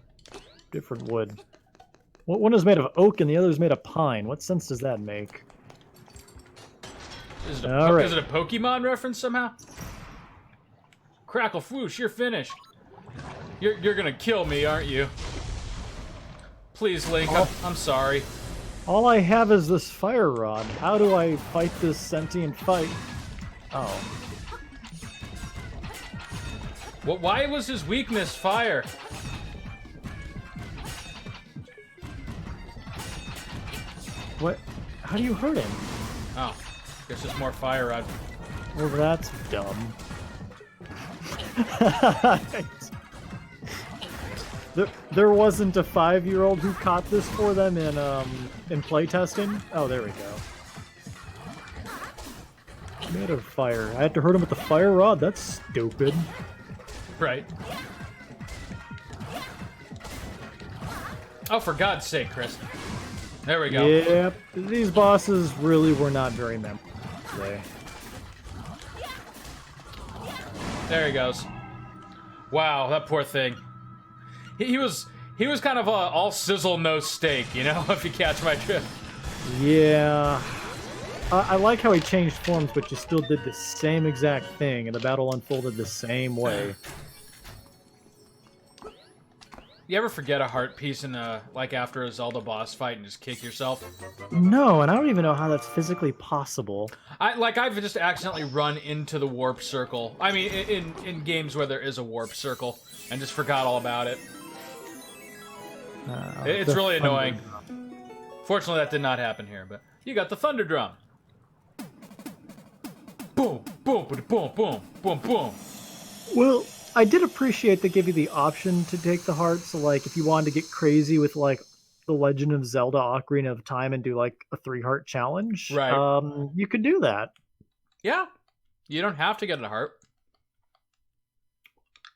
different wood. One is made of oak and the other is made of pine. What sense does that make? Is it All right. is it a Pokemon reference somehow? Crackle Fwoosh, you're finished. You're gonna kill me, aren't you? Please, Link, I'm sorry. All I have is this fire rod. How do I fight this sentient fight? Oh. Why was his weakness fire? What? How do you hurt him? Oh, guess just more fire rod. Well, that's dumb. There wasn't a 5-year-old who caught this for them in playtesting? Oh, there we go. Made of fire. I had to hurt him with the fire rod? That's stupid. Right. Oh, for God's sake, Chris. There we go. Yep. These bosses really were not very memorable today. There he goes. Wow, that poor thing. He was kind of all sizzle, no steak, you know, if you catch my drift. Yeah. I like how he changed forms, but you still did the same exact thing, and the battle unfolded the same way. You ever forget a heart piece in a like after a Zelda boss fight and just kick yourself? No, and I don't even know how that's physically possible. I've just accidentally run into the warp circle. I mean, in games where there is a warp circle, and just forgot all about it. It's really annoying. Fortunately, that did not happen here, but you got the thunder drum. Boom, boom, boom, boom, boom, boom. Well, I did appreciate they give you the option to take the heart. So, like, if you wanted to get crazy with like the Legend of Zelda: Ocarina of Time and do like a 3-heart challenge, right? You could do that. Yeah, you don't have to get a heart.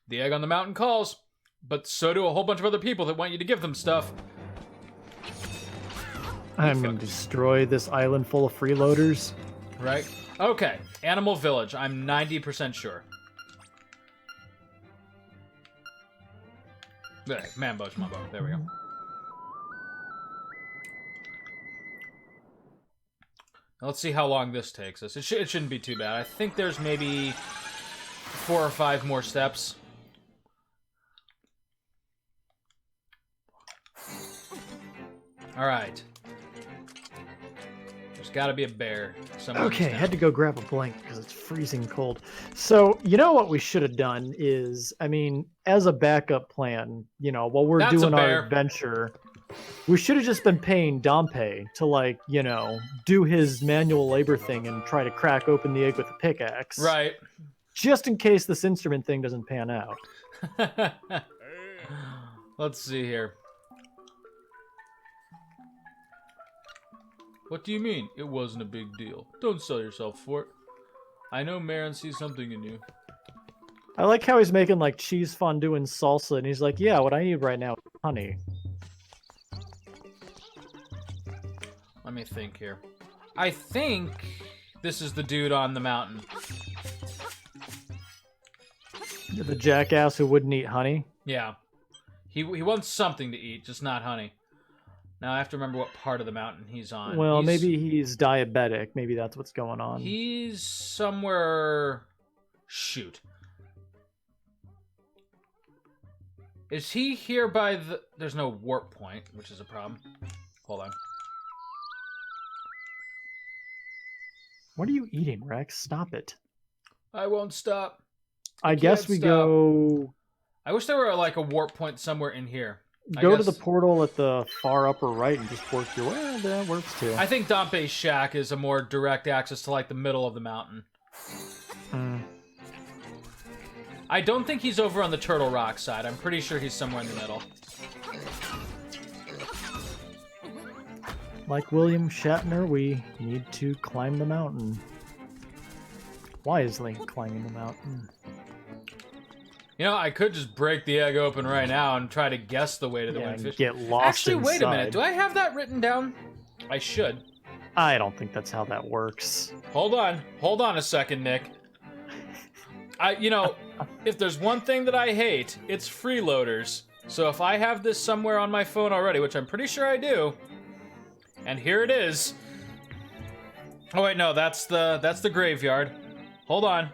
The egg on the mountain calls, but so do a whole bunch of other people that want you to give them stuff. I'm going to destroy this island full of freeloaders. Right? Okay, Animal Village. I'm 90% sure. There, Mambo's Mumbo. There we go. Now let's see how long this takes us. It shouldn't be too bad. I think there's maybe 4 or 5 more steps. All right. There's got to be a bear somewhere. Okay, I had to go grab a blanket because it's freezing cold. So, you know what we should have done is, I mean, as a backup plan, you know, while we're doing our adventure, we should have just been paying Dompe to, like, you know, do his manual labor thing and try to crack open the egg with a pickaxe. Right. Just in case this instrument thing doesn't pan out. Let's see here. What do you mean, it wasn't a big deal? Don't sell yourself for it. I know Marin sees something in you. I like how he's making, like, cheese fondue and salsa, and he's like, yeah, what I need right now is honey. Let me think here. I think this is the dude on the mountain. The jackass who wouldn't eat honey? Yeah. He wants something to eat, just not honey. Now I have to remember what part of the mountain he's on. Well, maybe he's diabetic. Maybe that's what's going on. He's somewhere... Shoot. Is he here by the... There's no warp point, which is a problem. Hold on. What are you eating, Rex? Stop it. I won't stop. I guess we go... I wish there were, like, a warp point somewhere in here. Go to the portal at the far upper right and just work your way. Well, that works too. I think Dompe's shack is a more direct access to, like, the middle of the mountain. I don't think he's over on the Turtle Rock side. I'm pretty sure he's somewhere in the middle. Like William Shatner, we need to climb the mountain. Why is Link climbing the mountain? You know, I could just break the egg open right now and try to guess the way to the Windfish. Get lost Actually, inside. wait a minute. Do I have that written down? I should. I don't think that's how that works. Hold on. Hold on a second, Nick. You know, if there's one thing that I hate, it's freeloaders. So if I have this somewhere on my phone already, which I'm pretty sure I do, and here it is. Oh wait, no, that's the graveyard. Hold on.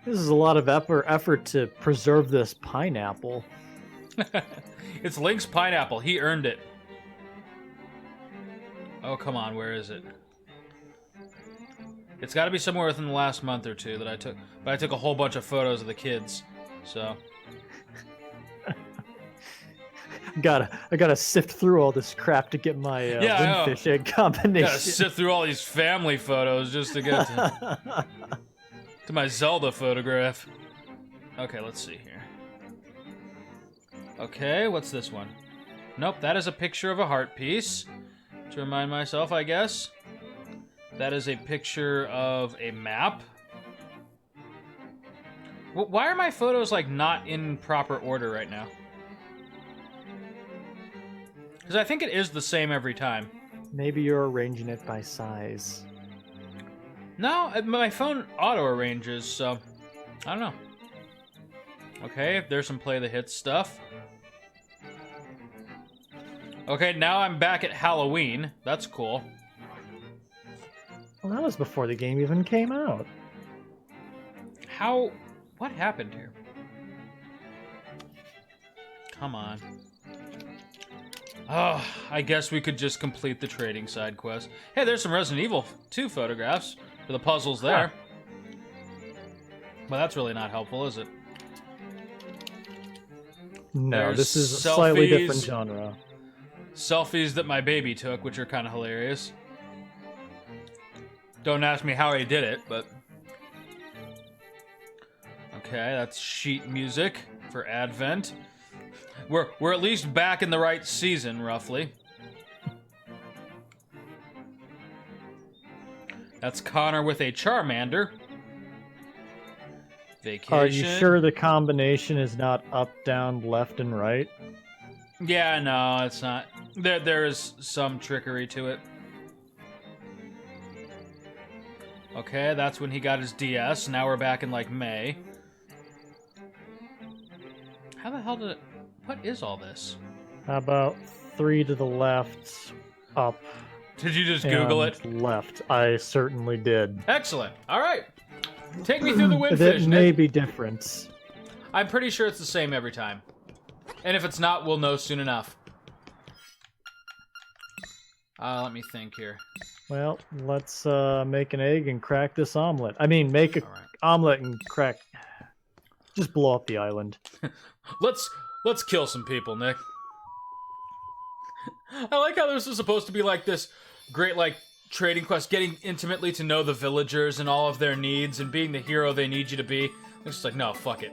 This is a lot of effort to preserve this pineapple. It's Link's pineapple. He earned it. Oh, come on. Where is it? It's got to be somewhere within the last month or two that I took. But I took a whole bunch of photos of the kids. So. I gotta sift through all this crap to get my Windfish egg combination. Gotta sift through all these family photos just to get to my Zelda photograph. Okay, let's see here. Okay, what's this one? Nope, that is a picture of a heart piece. To remind myself, I guess. That is a picture of a map. Why are my photos, like, not in proper order right now? Because I think it is the same every time. Maybe you're arranging it by size. No, my phone auto-arranges, so... I don't know. Okay, there's some Play the Hits stuff. Okay, now I'm back at Halloween. That's cool. Well, that was before the game even came out. How? What happened here? Come on. Oh, I guess we could just complete the trading side quest. Hey, there's some Resident Evil 2 photographs for the puzzles there. Well, that's really not helpful, is it? No, There's this is a slightly selfies. different genre. Selfies that my baby took, which are kind of hilarious. Don't ask me how he did it, but... Okay, that's sheet music for Advent. We're at least back in the right season, roughly. That's Connor with a Charmander. Vacation. Are you sure the combination is not up, down, left, and right? Yeah, no, it's not. There is some trickery to it. Okay, that's when he got his DS. Now we're back in, like, May. How the hell did it... What is all this? How about 3 to the left, up, Did you just Google and it? left? I certainly did. Excellent. All right. Take me through the That windfish, may Nick. be different. I'm pretty sure it's the same every time. And if it's not, we'll know soon enough. Let me think here. Well, let's make an egg and crack this omelet. I mean, make an All right. omelet and crack... Just blow up the island. Let's kill some people, Nick. I like how this is supposed to be like this great, like, trading quest, getting intimately to know the villagers and all of their needs and being the hero they need you to be. It's just like, no, fuck it.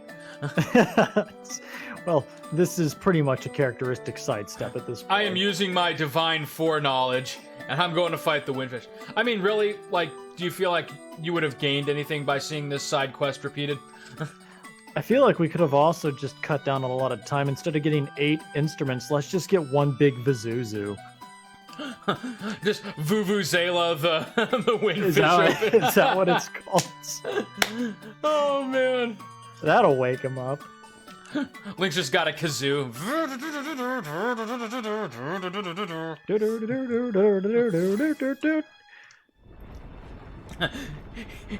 Well, this is pretty much a characteristic sidestep at this point. I am using my divine foreknowledge, and I'm going to fight the windfish. I mean, really, like, do you feel like you would have gained anything by seeing this side quest repeated? I feel like we could have also just cut down on a lot of time. Instead of getting 8 instruments, let's just get one big Vizuzu. Just Vuvuzela, the windfish. Is that what it's called? Oh, man. That'll wake him up. Link's just got a kazoo.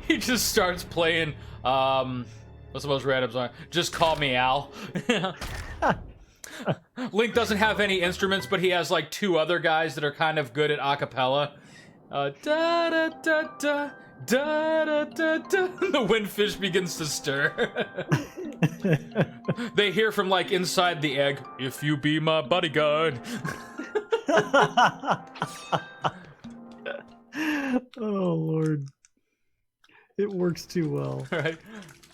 He just starts playing, what's the most random song? Just Call Me Al. Link doesn't have any instruments, but he has like 2 other guys that are kind of good at a cappella. Da da da da da da da da. The windfish begins to stir. They hear from like inside the egg, "If you be my bodyguard." Oh, Lord. It works too well. Right.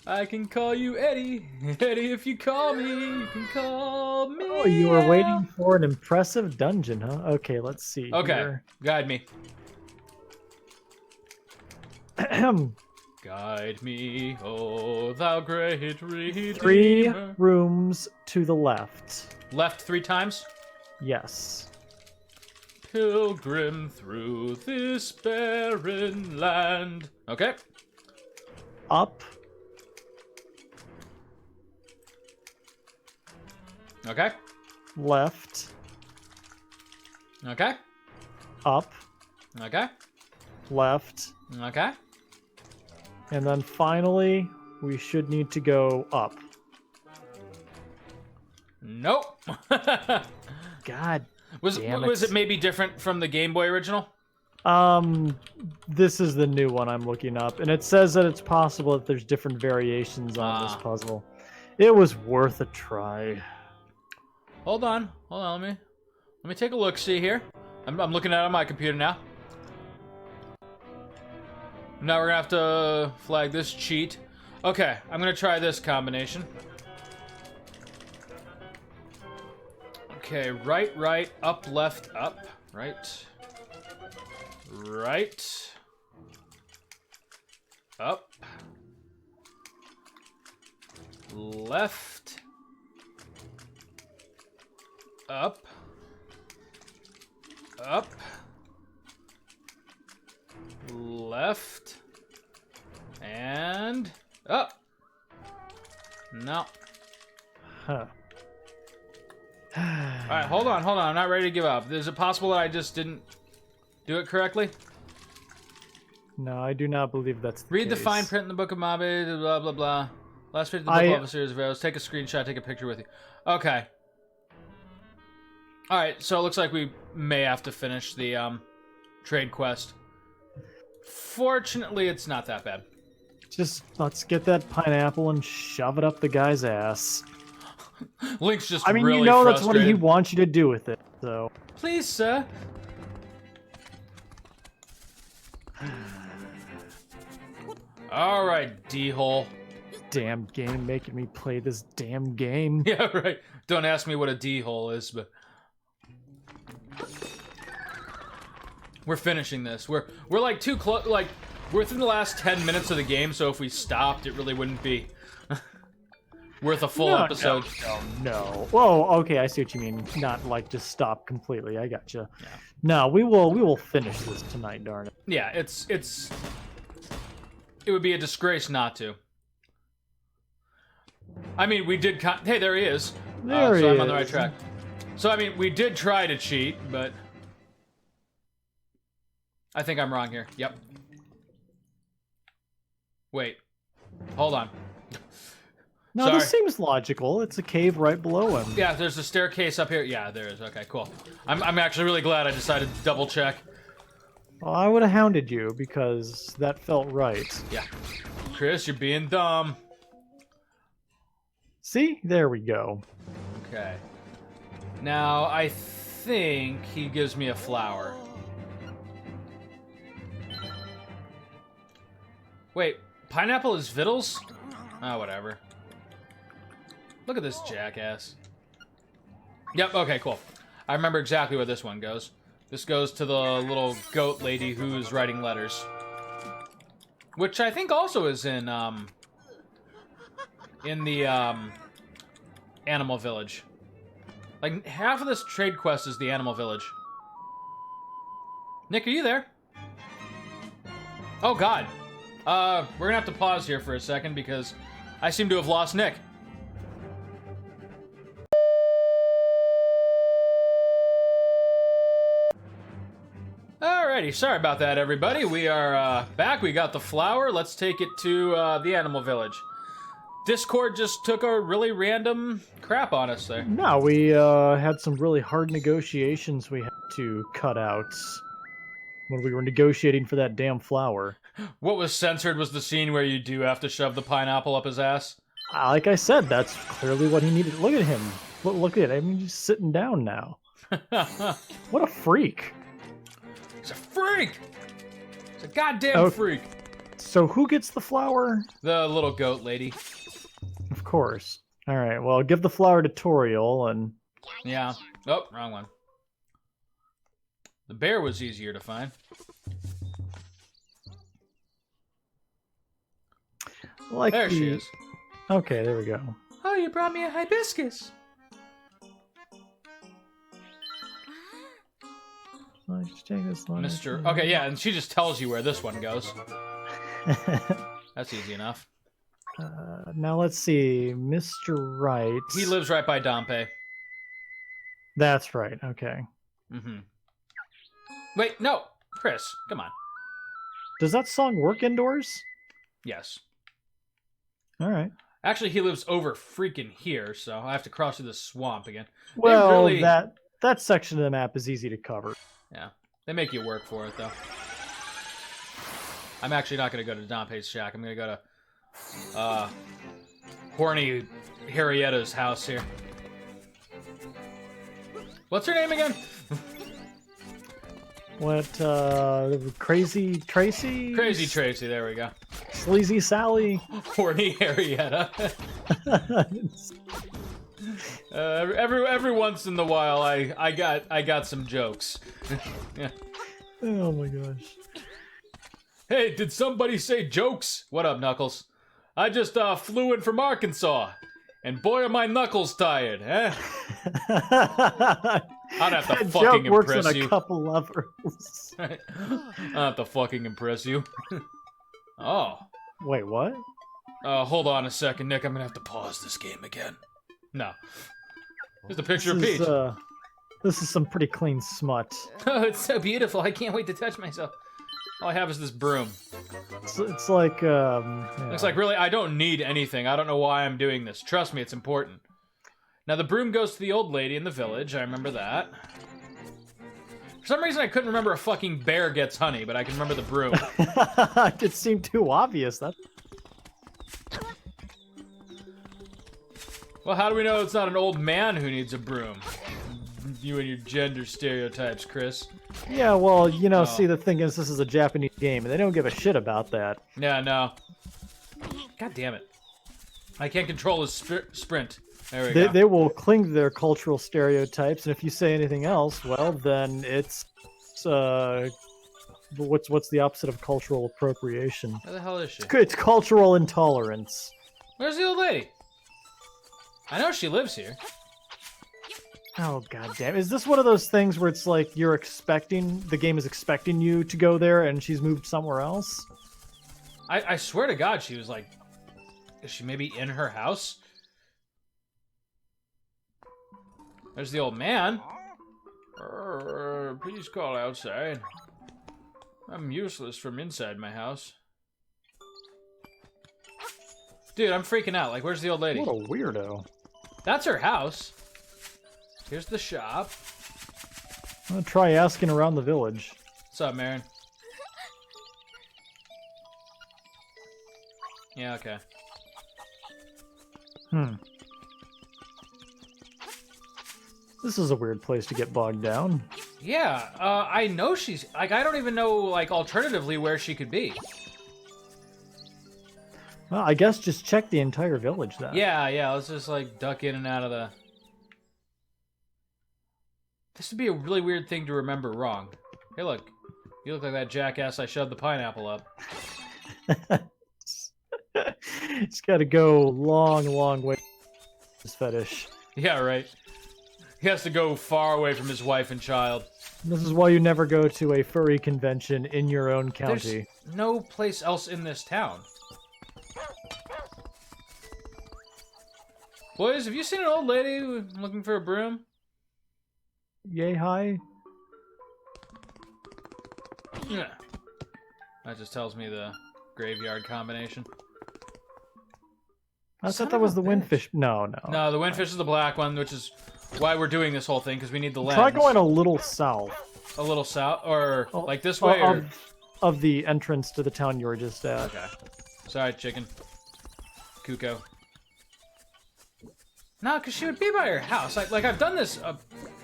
I can call you Eddie. Eddie, if you call me, you can call me. Oh, you were waiting for an impressive dungeon, huh? Okay, let's see. Okay, Here. guide me. Guide me, oh thou great Redeemer. 3 rooms to the left. Left 3 times. Yes. Pilgrim through this barren land. Okay. Up. Okay. Left. Okay. Up. Okay. Left. Okay. And then finally, we should need to go up. Nope. God. Was it maybe different from the Game Boy original? This is the new one I'm looking up, and it says that it's possible that there's different variations on this puzzle. It was worth a try. Hold on. Let me take a look. See here. I'm looking at it on my computer now. Now we're gonna have to flag this cheat. Okay, I'm gonna try this combination. Okay, right, up, left, up, right, up, left, up, left, and up. No. Huh. Alright, hold on. I'm not ready to give up. Is it possible that I just didn't do it correctly? No, I do not believe that's the Read the case. fine print in the Book of Mabe, blah, blah, blah. Last page of the book of a series of arrows. Take a screenshot, take a picture with you. Okay. Alright, so it looks like we may have to finish the trade quest. Fortunately, it's not that bad. Just let's get that pineapple and shove it up the guy's ass. Link's just I mean, really you know that's frustrated. what he wants you to do with it, so... Please, sir. Alright, D-hole. Damn game making me play this damn game. Yeah, right. Don't ask me what a D-hole is, but... We're finishing this. We're like too close, like, we're within the last 10 minutes of the game, so if we stopped, it really wouldn't be worth a full episode. No. Whoa, okay, I see what you mean. Not like just stop completely. I gotcha. Yeah. No, we will finish this tonight, darn it. Yeah, it would be a disgrace not to. I mean, we did hey, there he is. There he so is. I'm on the right track. So, I mean, we did try to cheat, but... I think I'm wrong here. Yep. Wait. Hold on. No, Sorry. this seems logical. It's a cave right below him. Yeah, there's a staircase up here. Yeah, there is. Okay, cool. I'm actually really glad I decided to double check. Well, I would have hounded you because that felt right. Yeah. Chris, you're being dumb. See? There we go. Okay. Now, I think he gives me a flower. Wait, pineapple is Vittles? Oh, whatever. Look at this jackass. Yep, okay, cool. I remember exactly where this one goes. This goes to the little goat lady who's writing letters. Which I think also is in the, Animal Village. Like, half of this trade quest is the Animal Village. Nick, are you there? Oh, God. We're gonna have to pause here for a second because I seem to have lost Nick. Alrighty, sorry about that, everybody. We are, back. We got the flower. Let's take it to, the Animal Village. Discord just took a really random crap on us there. No, we had some really hard negotiations we had to cut out when we were negotiating for that damn flower. What was censored was the scene where you do have to shove the pineapple up his ass. Like I said, that's clearly what he needed. Look at him. Look at him. He's just sitting down now. What a freak. He's a freak! He's a goddamn freak. So who gets the flower? The little goat lady. Of course. All right, well, give the flower to Toriel and... Yeah. Oh, wrong one. The bear was easier to find. Like there she is. Okay, there we go. Oh, you brought me a hibiscus. Mr. Okay, yeah, and she just tells you where this one goes. That's easy enough. Now let's see, Mr. Right. He lives right by Dompe. That's right. Okay. Mm-hmm. Wait, no, Chris, come on. Does that song work indoors? Yes. All right. Actually, he lives over freaking here, so I have to cross through the swamp again. Well, really... that section of the map is easy to cover. Yeah, they make you work for it, though. I'm actually not going to go to Dompe's shack. I'm going to go to, horny Harrietta's house here. What's her name again? What, Crazy Tracy? Crazy Tracy, there we go. Sleazy Sally? Horny Harrietta. Every once in a while, I got some jokes. Yeah. Oh my gosh. Hey, did somebody say jokes? What up, Knuckles? I just flew in from Arkansas, and boy are my knuckles tired, eh? I'd have to fucking joke works impress on you. a couple levels. I'd have to fucking impress you. Oh. Wait, what? Hold on a second, Nick. I'm gonna have to pause this game again. No. Here's a picture of Peach. This is some pretty clean smut. Oh, it's so beautiful. I can't wait to touch myself. All I have is this broom. It's like, It's like, really, I don't need anything. I don't know why I'm doing this. Trust me, it's important. Now, the broom goes to the old lady in the village. I remember that. For some reason, I couldn't remember a fucking bear gets honey, but I can remember the broom. It seemed too obvious. That. Well, how do we know it's not an old man who needs a broom? You and your gender stereotypes, Chris. Yeah, well, you know, see, the thing is, this is a Japanese game, and they don't give a shit about that. Yeah, no. God damn it. I can't control his sprint. There we go. They will cling to their cultural stereotypes, and if you say anything else, well, then it's what's the opposite of cultural appropriation? Where the hell is she? It's cultural intolerance. Where's the old lady? I know she lives here. Oh, goddamn. Is this one of those things where it's like the game is expecting you to go there and she's moved somewhere else? I swear to God, she was like, is she maybe in her house? There's the old man. Please call outside. I'm useless from inside my house. Dude, I'm freaking out. Like, where's the old lady? What a weirdo. That's her house. Here's the shop. I'm gonna try asking around the village. What's up, Marin? Yeah, okay. This is a weird place to get bogged down. Yeah, I know she's... Like, I don't even know, like, alternatively where she could be. Well, I guess just check the entire village then. Yeah, let's just, like, duck in and out of the... This would be a really weird thing to remember wrong. Hey, look. You look like that jackass I shoved the pineapple up. It's got to go long way. This fetish. Yeah, right. He has to go far away from his wife and child. This is why you never go to a furry convention in your own county. There's no place else in this town. Boys, have you seen an old lady looking for a broom? Yay high? Yeah. That just tells me the graveyard combination. I thought that was the windfish. No. No, the windfish is the black one, which is why we're doing this whole thing, because we need the lens. Try going a little south. A little south? Or like this way? Or... Of the entrance to the town you were just at. Okay. Sorry, chicken. Kuko. No, because she would be by her house. Like I've done this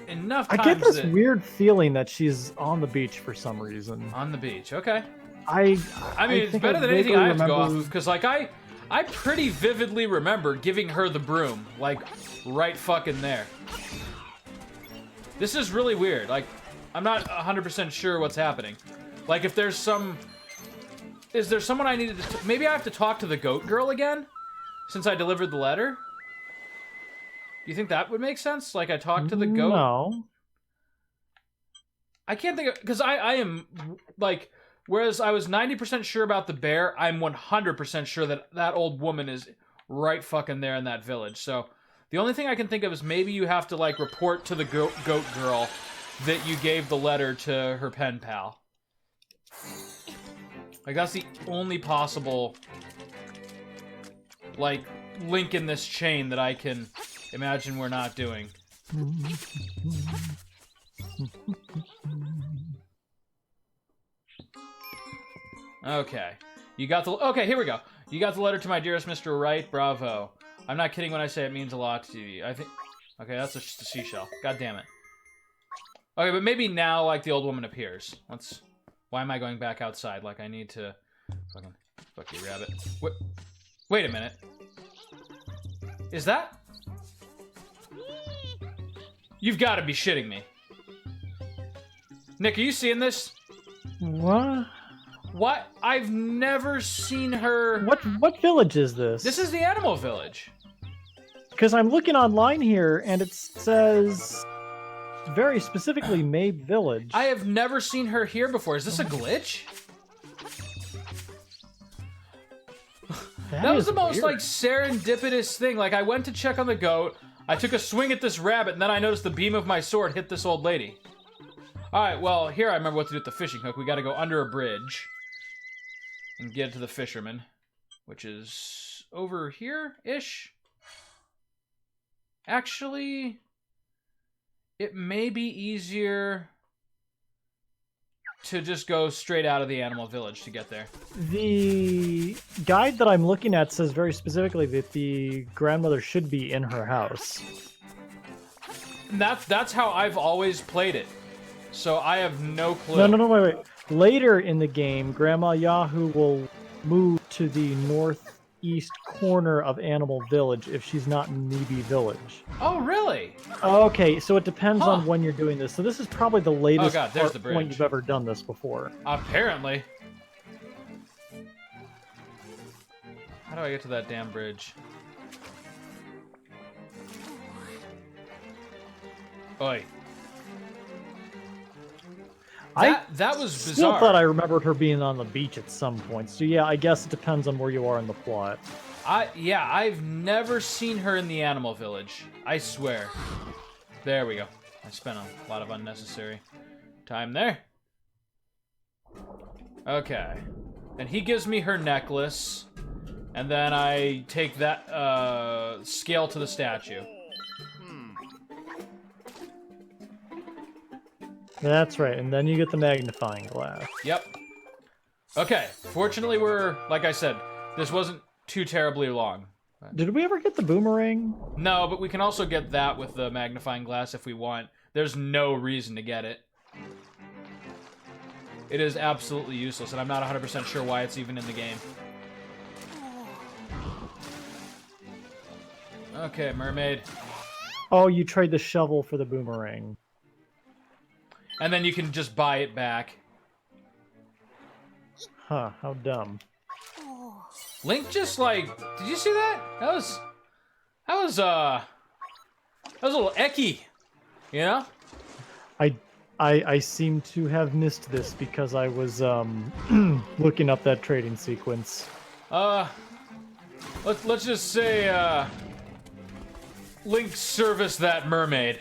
enough times. I get this weird feeling that she's on the beach for some reason. On the beach, okay. I mean, it's better than anything I have to go off of, because, like, I pretty vividly remember giving her the broom, like, right fucking there. This is really weird. Like, I'm not 100% sure what's happening. Like, if there's some... Is there someone I needed to... Maybe I have to talk to the goat girl again? Since I delivered the letter? Do you think that would make sense? Like, I talked to the goat? No. I can't think of... Because I am, like... Whereas I was 90% sure about the bear, I'm 100% sure that that old woman is right fucking there in that village. So, the only thing I can think of is maybe you have to, like, report to the goat girl that you gave the letter to her pen pal. Like, that's the only possible, like, link in this chain that I can imagine we're not doing. Okay. You got the... Okay, here we go. You got the letter to my dearest Mr. Wright. Bravo. I'm not kidding when I say it means a lot to you. I think... Okay, that's just a seashell. God damn it. Okay, but maybe now, like, the old woman appears. Let's... Why am I going back outside? Like, I need to... Fucking... Fuck you, rabbit. Wait a minute. Is that... You've got to be shitting me. Nick, are you seeing this? What? What? I've never seen her... What village is this? This is the animal village. Because I'm looking online here, and it says very specifically Mabe Village. I have never seen her here before. Is this a glitch? That was the most, like, serendipitous thing. Like, I went to check on the goat, I took a swing at this rabbit, and then I noticed the beam of my sword hit this old lady. Alright, well, here I remember what to do with the fishing hook. We gotta go under a bridge and get to the fisherman, which is over here-ish. Actually, it may be easier to just go straight out of the animal village to get there. The guide that I'm looking at says very specifically that the grandmother should be in her house. That's how I've always played it. So I have no clue. No, wait. Later in the game, Grandma Yahoo will move to the northeast corner of Animal Village if she's not in Nibi Village. Oh, really? Okay, so it depends on when you're doing this. So this is probably the latest point you've ever done this before. Apparently. How do I get to that damn bridge? Oi. That was bizarre. Still thought I remembered her being on the beach at some point. So yeah, I guess it depends on where you are in the plot. I've never seen her in the animal village. I swear. There we go. I spent a lot of unnecessary time there. Okay. And he gives me her necklace. And then I take that scale to the statue. That's right, and then you get the magnifying glass. Yep. Okay, fortunately like I said, this wasn't too terribly long. Did we ever get the boomerang? No, but we can also get that with the magnifying glass if we want. There's no reason to get it. It is absolutely useless, and I'm not 100% sure why it's even in the game. Okay, mermaid. Oh, you trade the shovel for the boomerang. And then you can just buy it back. Huh, how dumb. Link just like, did you see that? That was a little Ecchi, you know? I seem to have missed this because I was looking up that trading sequence. Let's just say Link serviced that mermaid.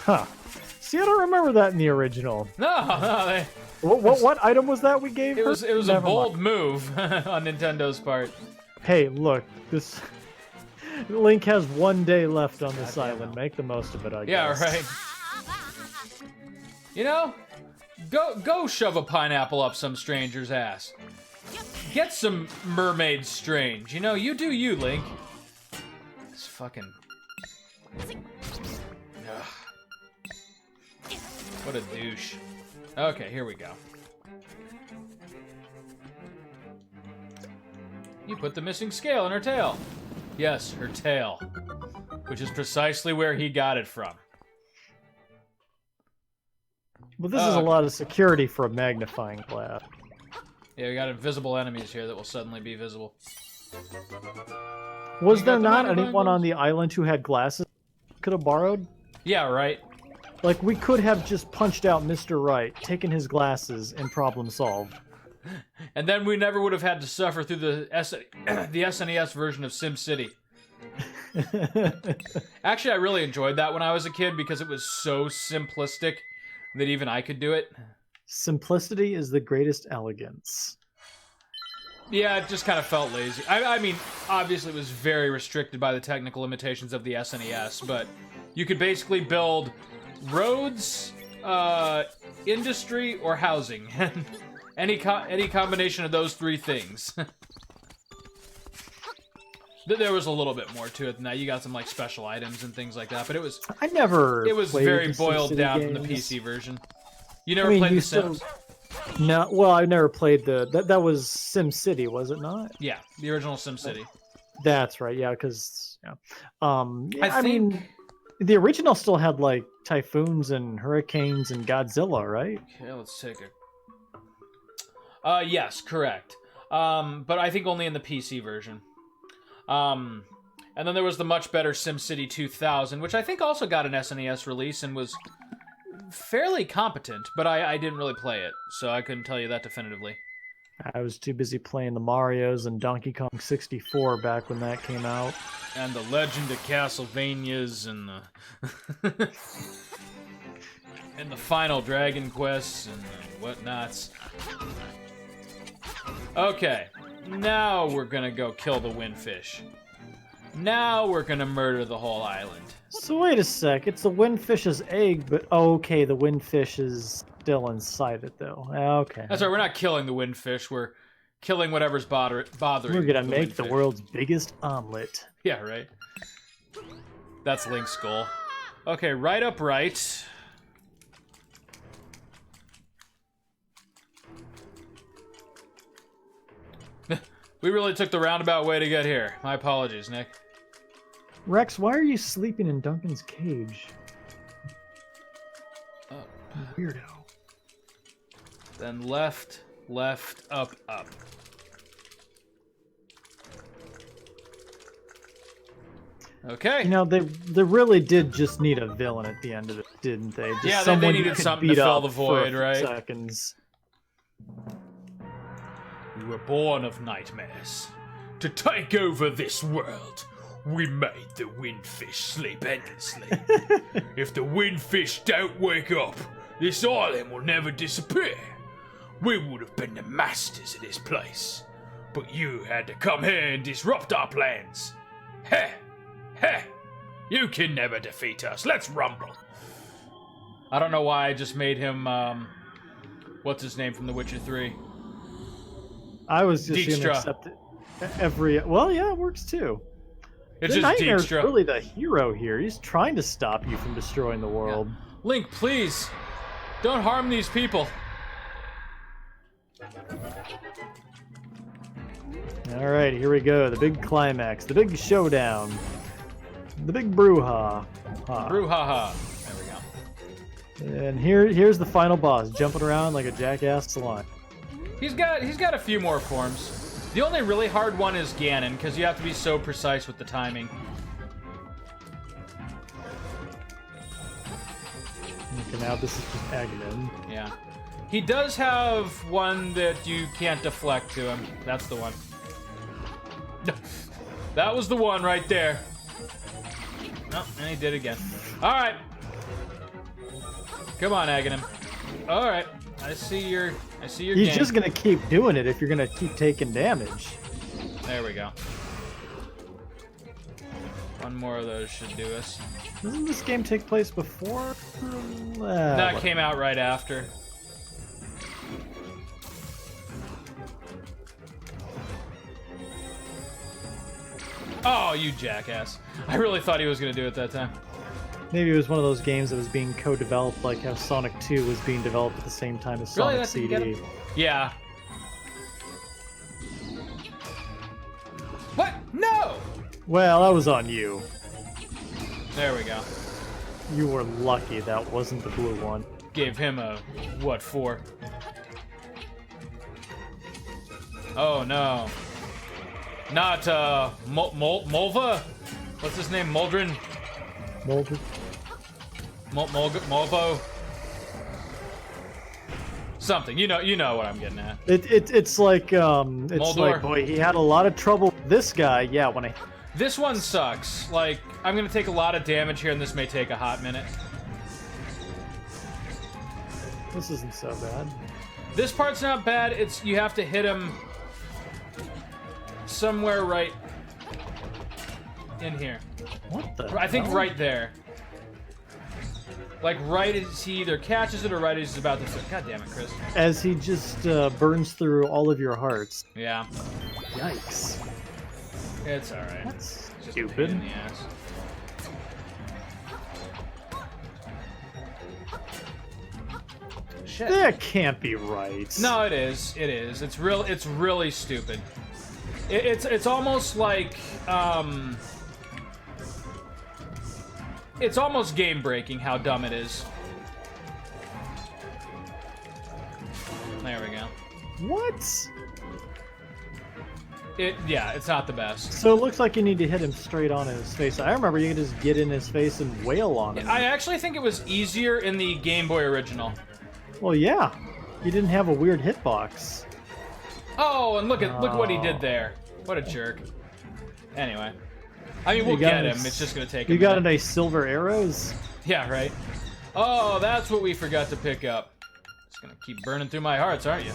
Huh. See, I don't remember that in the original. No. What item was that we gave her? It was a bold move on Nintendo's part. Hey, look, this Link has 1 day left on this island. Make the most of it, I guess. Yeah, right. You know, go shove a pineapple up some stranger's ass. Get some mermaid strange. You know, you do you, Link. It's fucking. Ugh. What a douche. Okay, here we go. You put the missing scale in her tail. Yes, her tail. Which is precisely where he got it from. Well, this is a lot of security for a magnifying glass. Yeah, we got invisible enemies here that will suddenly be visible. Was there not anyone on the island who had glasses could have borrowed? Yeah, right. Like, we could have just punched out Mr. Right, taken his glasses, and problem solved. And then we never would have had to suffer through the SNES version of SimCity. Actually, I really enjoyed that when I was a kid because it was so simplistic that even I could do it. Simplicity is the greatest elegance. Yeah, it just kind of felt lazy. I mean, obviously it was very restricted by the technical limitations of the SNES, but you could basically build roads, industry, or housing. any combination of those three things. There was a little bit more to it than that. You got some like special items and things like that, but it was very boiled down from the PC version. You never played The Sims? No, well, I never played that was SimCity, was it not? Yeah, the original SimCity. That's right. Yeah, because I mean, the original still had like typhoons and hurricanes and Godzilla, right? Okay, let's take it. Yes, correct. But I think only in the PC version. And then there was the much better SimCity 2000, which I think also got an SNES release and was fairly competent, but I didn't really play it, so I couldn't tell you that definitively. I was too busy playing the Marios and Donkey Kong 64 back when that came out. And the Legend of Castlevanias and the... And the final Dragon Quests and whatnots. Okay, now we're gonna go kill the Windfish. Now we're gonna murder the whole island. So wait a sec, it's the Windfish's egg, but okay, the Windfish is still inside it though. Okay. That's right, we're not killing the Windfish, we're killing whatever's bothering. We're gonna make the Windfish. world's biggest omelet. Yeah, right. That's Link's goal. Okay, right up right. We really took the roundabout way to get here. My apologies, Nick. Rex, why are you sleeping in Duncan's cage? Weirdo. Then left, left, up, up. Okay. You know, they really did just need a villain at the end of it, didn't they? Just Yeah, they someone you needed could something to beat fill up the for a void, few right? Seconds. We were born of nightmares. To take over this world, we made the Windfish sleep endlessly. If the Windfish don't wake up, this island will never disappear. We would have been the masters of this place. But you had to come here and disrupt our plans. Heh! Heh! You can never defeat us. Let's rumble. I don't know why I just made him, what's his name from The Witcher 3? I was just Dijkstra. gonna accept it. Well, yeah, it works too. It's The just Nightmare's Dijkstra. really the hero here. He's trying to stop you from destroying the world. Link, please, don't harm these people. All right, here we go. The big climax, the big showdown, the big brouhaha. Brouhaha. There we go. And here's the final boss, jumping around like a jackass slime. He's got a few more forms. The only really hard one is Ganon, because you have to be so precise with the timing. Okay, now this is just Aghanim. Yeah. He does have one that you can't deflect to him. That's the one. That was the one right there. Oh, and he did again. All right. Come on, Aghanim. All right. I see your He's game. just gonna keep doing it if you're gonna keep taking damage. There we go. One more of those should do us. Doesn't this game take place before? That came out right after. Oh, you jackass. I really thought he was going to do it that time. Maybe it was one of those games that was being co-developed, like how Sonic 2 was being developed at the same time as Really? Sonic That didn't CD. get him? Yeah. What? No! Well, that was on you. There we go. You were lucky that wasn't the blue one. Gave him a, what, 4? Oh, no. Not, Mulva? What's his name? Muldrin? Molded. Mulvo? Something. You know what I'm getting at. It's like Moldor. like, boy, he had a lot of trouble with this guy. Yeah, when I This one sucks. Like, I'm gonna take a lot of damage here, and this may take a hot minute. this isn't so bad. This part's not bad. It's you have to hit him somewhere right in here. What the? I think hell? right there. Like right as he either catches it or right as he's about to. God damn it, Chris. As he just burns through all of your hearts. Yeah, Yikes. it's all right. That's Just a stupid. pain in the ass. Shit. That can't be right. No, it is. It is. It's real. It's really stupid. It's almost like it's almost game breaking how dumb it is. There we go. What? Yeah, it's not the best. So it looks like you need to hit him straight on his face. I remember you could just get in his face and wail on him. I actually think it was easier in the Game Boy original. Well, yeah. You didn't have a weird hitbox. Oh, and look at what he did there. What a jerk. Anyway, I mean, we'll You got get a him. nice- It's just gonna take a You got a minute. nice silver arrows? Yeah, right. Oh, that's what we forgot to pick up. It's gonna keep burning through my hearts, aren't you?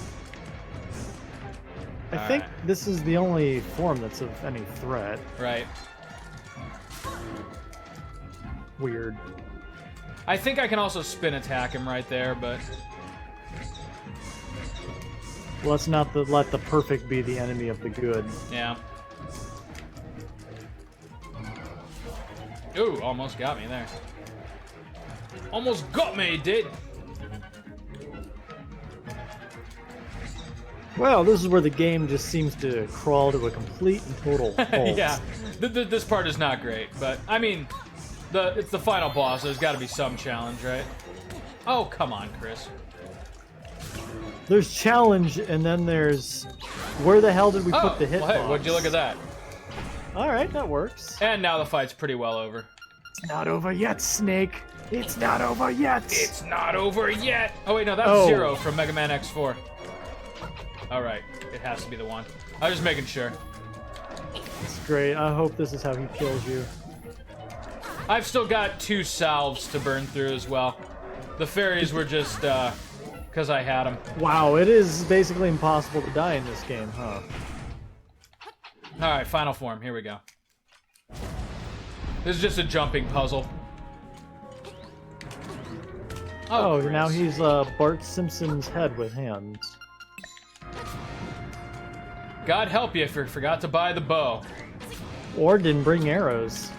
I think this is the only form that's of any threat. Right. Weird. I think I can also spin attack him right there, but... Let's not let the perfect be the enemy of the good. Yeah. Ooh, almost got me there. Almost got me, did. Well, this is where the game just seems to crawl to a complete and total halt. Yeah, this part is not great, but I mean, it's the final boss. So there's got to be some challenge, right? Oh, come on, Chris. There's challenge, and then there's where the hell did we put the hitbox? Well, hey, would you look at that? All right, that works. And now the fight's pretty well over. It's not over yet, Snake. It's not over yet. It's not over yet. Oh wait, no, that's Zero from Mega Man X4. All right, it has to be the one. I was just making sure. It's great. I hope this is how he kills you. I've still got 2 salves to burn through as well. The fairies were just because I had them. Wow, it is basically impossible to die in this game, huh? All right, final form. Here we go. This is just a jumping puzzle. Oh, now he's Bart Simpson's head with hands. God help you if you forgot to buy the bow. Or didn't bring arrows.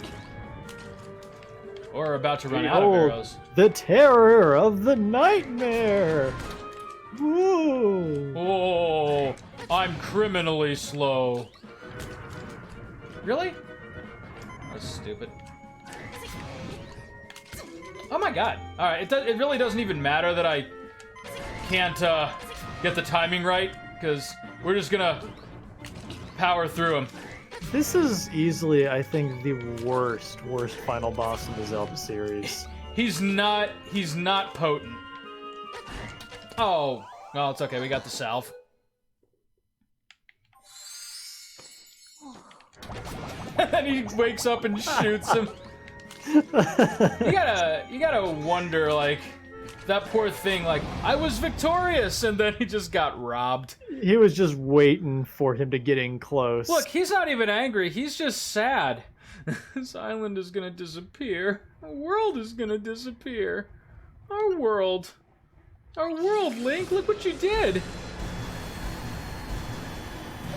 Or about to run out of arrows. The terror of the nightmare! Woo! Oh, I'm criminally slow. Really? That's stupid. Oh my god. Alright, it really doesn't even matter that I can't get the timing right, because we're just gonna power through them. This is easily, I think, the worst final boss in the Zelda series. He's not potent. Oh, well, it's okay, we got the salve. And he wakes up and shoots him. You gotta wonder, like, that poor thing, like, I was victorious, and then he just got robbed. He was just waiting for him to get in close. Look, he's not even angry, he's just sad. This island is gonna disappear. Our world is gonna disappear. Our world. Our world, Link, look what you did.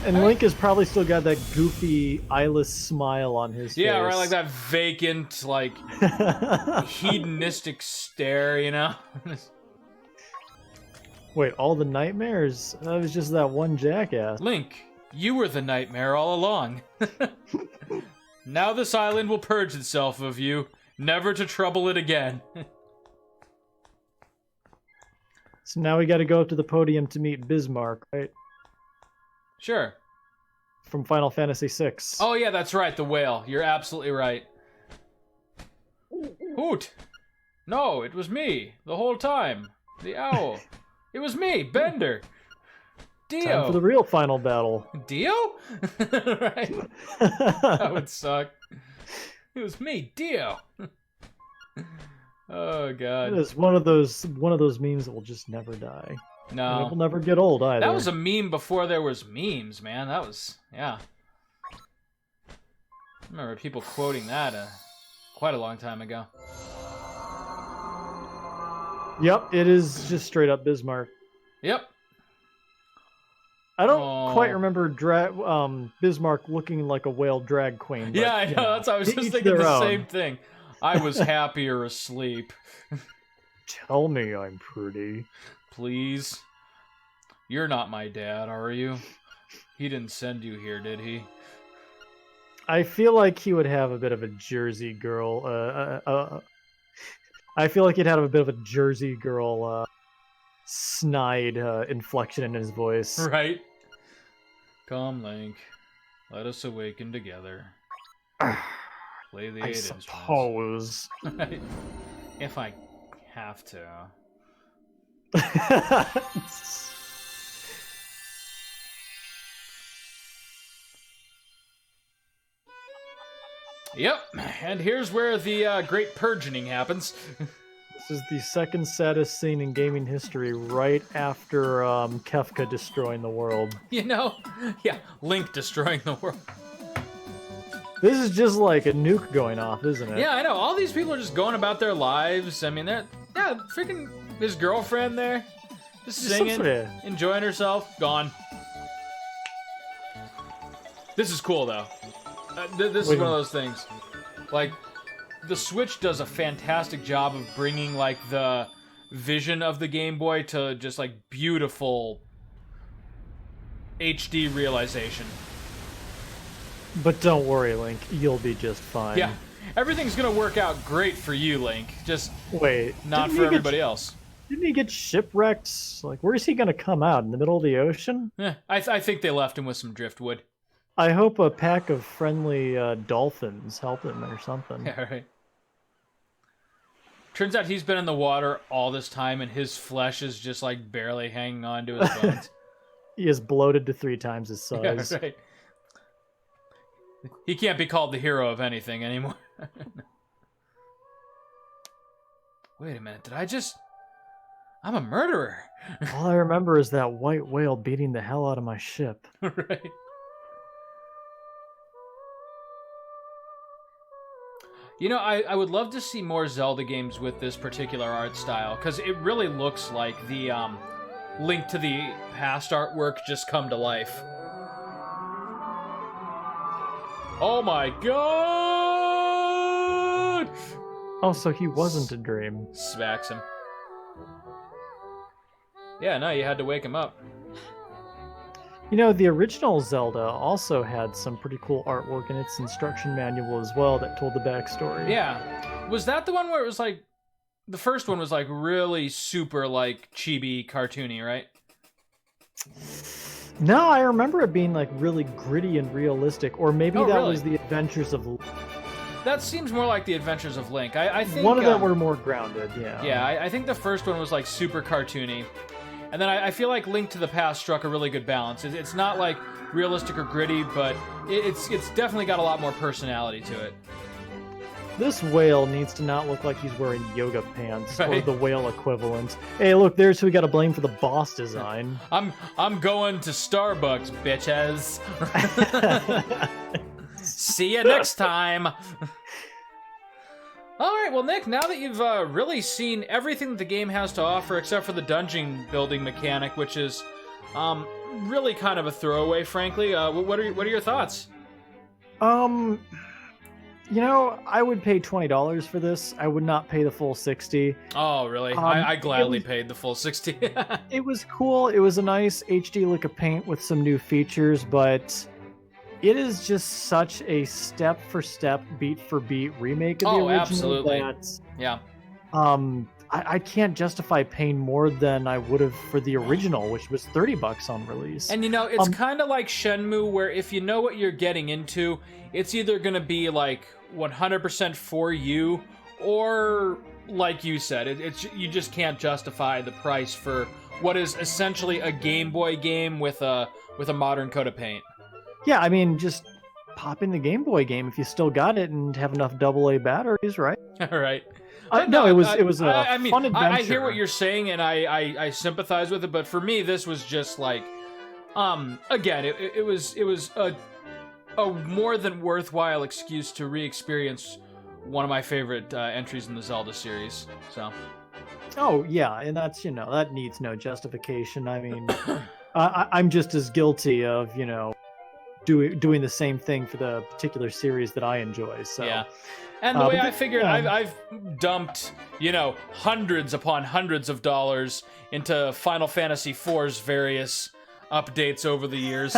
And Link has probably still got that goofy, eyeless smile on his face. Yeah, right, like that vacant, like, hedonistic stare, you know? Wait, all the nightmares? That was just that one jackass. Link, you were the nightmare all along. Now this island will purge itself of you, never to trouble it again. So now we gotta go up to the podium to meet Bismarck, right? Sure. From Final Fantasy VI. Oh yeah, that's right, the whale. You're absolutely right. Hoot! No, it was me, the whole time. The owl. It was me, Bender. Dio. Time for the real final battle. Dio? Right. That would suck. It was me, Dio. Oh god. It is one of those memes that will just never die. No. And it will never get old either. That was a meme before there was memes, man. That was, yeah. I remember people quoting that quite a long time ago. Yep, it is just straight up Bismarck. Yep. I don't quite remember Bismarck looking like a whale drag queen. But, yeah, I know. That's what I was just thinking the same thing. I was happier asleep. Tell me I'm pretty. Please. You're not my dad, are you? He didn't send you here, did he? I feel like he would have a bit of a Jersey girl. I feel like he'd have a bit of a Jersey girl snide inflection in his voice. Right. Come, Link. Let us awaken together. Play the 8 instruments. Suppose. If I have to. Yep, and here's where the great purging happens. This is the second saddest scene in gaming history, right after Kefka destroying the world. You know? Yeah, Link destroying the world. This is just like a nuke going off, isn't it? Yeah, I know. All these people are just going about their lives. I mean, freaking his girlfriend there, just singing, enjoying herself, gone. This is cool, though. This is one of those things. Like, the Switch does a fantastic job of bringing, like, the vision of the Game Boy to just, like, beautiful HD realization. But don't worry, Link. You'll be just fine. Yeah. Everything's gonna work out great for you, Link. Just not for everybody else. Didn't he get shipwrecked? Like, where is he gonna come out? In the middle of the ocean? Yeah, I think they left him with some driftwood. I hope a pack of friendly dolphins help him or something. Yeah, right. Turns out he's been in the water all this time, and his flesh is just, like, barely hanging on to his bones. He is bloated to 3 times his size. Yeah, right. He can't be called the hero of anything anymore. Wait a minute, I'm a murderer. All I remember is that white whale beating the hell out of my ship. Right. You know, I would love to see more Zelda games with this particular art style, because it really looks like the Link to the Past artwork just come to life. Oh my god! Oh, so he wasn't a dream. Smacks him. Yeah, no, you had to wake him up. You know, the original Zelda also had some pretty cool artwork in its instruction manual as well that told the backstory. Yeah. Was that the one where it was like... The first one was like really super like chibi cartoony, right? No, I remember it being like really gritty and realistic, or maybe was the Adventures of Link. That seems more like the Adventures of Link. I think one of them were more grounded, yeah. Yeah, I think the first one was like super cartoony. And then I feel like Link to the Past struck a really good balance. It's not like realistic or gritty, but it's definitely got a lot more personality to it. This whale needs to not look like he's wearing yoga pants, or the whale equivalent. Hey, look, there's who we got to blame for the boss design. I'm going to Starbucks, bitches. See you next time. All right, well, Nick, now that you've really seen everything that the game has to offer, except for the dungeon building mechanic, which is really kind of a throwaway, frankly, what are your thoughts? You know, I would pay $20 for this. I would not pay the full $60. Oh, really? I gladly paid the full $60. It was cool. It was a nice HD lick of paint with some new features, but it is just such a step-for-step, beat-for-beat remake of the original. Absolutely. Yeah. I can't justify paying more than I would have for the original, which was $30 on release. And you know, it's kind of like Shenmue, where if you know what you're getting into, it's either going to be like 100% for you, or like you said, you just can't justify the price for what is essentially a Game Boy game with a modern coat of paint. Yeah, I mean, just pop in the Game Boy game if you still got it and have enough AA batteries, right? All right. No, it was a fun adventure. I hear what you're saying, and I sympathize with it, but for me, this was just like, again, it was a more than worthwhile excuse to re-experience one of my favorite entries in the Zelda series. So. Oh yeah, and that's, you know, that needs no justification. I mean, I'm just as guilty of, you know, doing the same thing for the particular series that I enjoy. So. Yeah. And the way I figured, I've dumped, you know, hundreds upon hundreds of dollars into Final Fantasy IV's various updates over the years.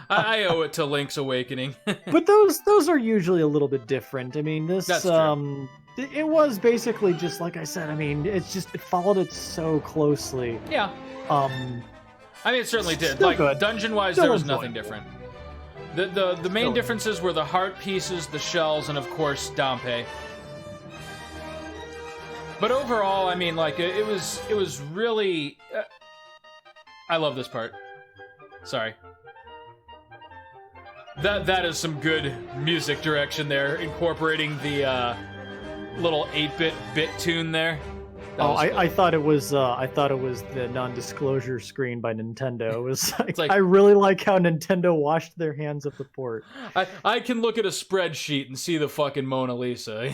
I owe it to Link's Awakening. But those are usually a little bit different. I mean, this it was basically just like I said. I mean, it followed it so closely. Yeah. I mean, it certainly did. Like dungeon-wise, there was nothing different. The main differences were the heart pieces, the shells, and of course Dampé. But overall, I mean, like it was really. I love this part. Sorry. That is some good music direction there, incorporating the little 8-bit tune there. I thought it was the non-disclosure screen by Nintendo. It was like, like I really like how Nintendo washed their hands of the port. I can look at a spreadsheet and see the fucking Mona Lisa.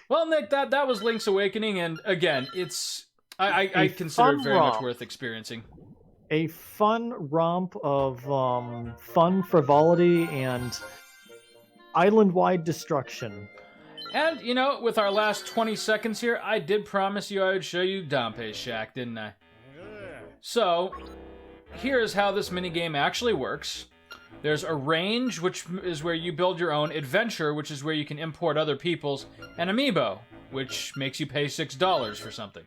Well, Nick, that was Link's Awakening, and again, I consider it very much worth experiencing. A fun romp of fun frivolity and island-wide destruction. And, you know, with our last 20 seconds here, I did promise you I would show you Dampé's shack, didn't I? So, here's how this minigame actually works. There's Arrange, which is where you build your own. Adventure, which is where you can import other people's. And Amiibo, which makes you pay $6 for something.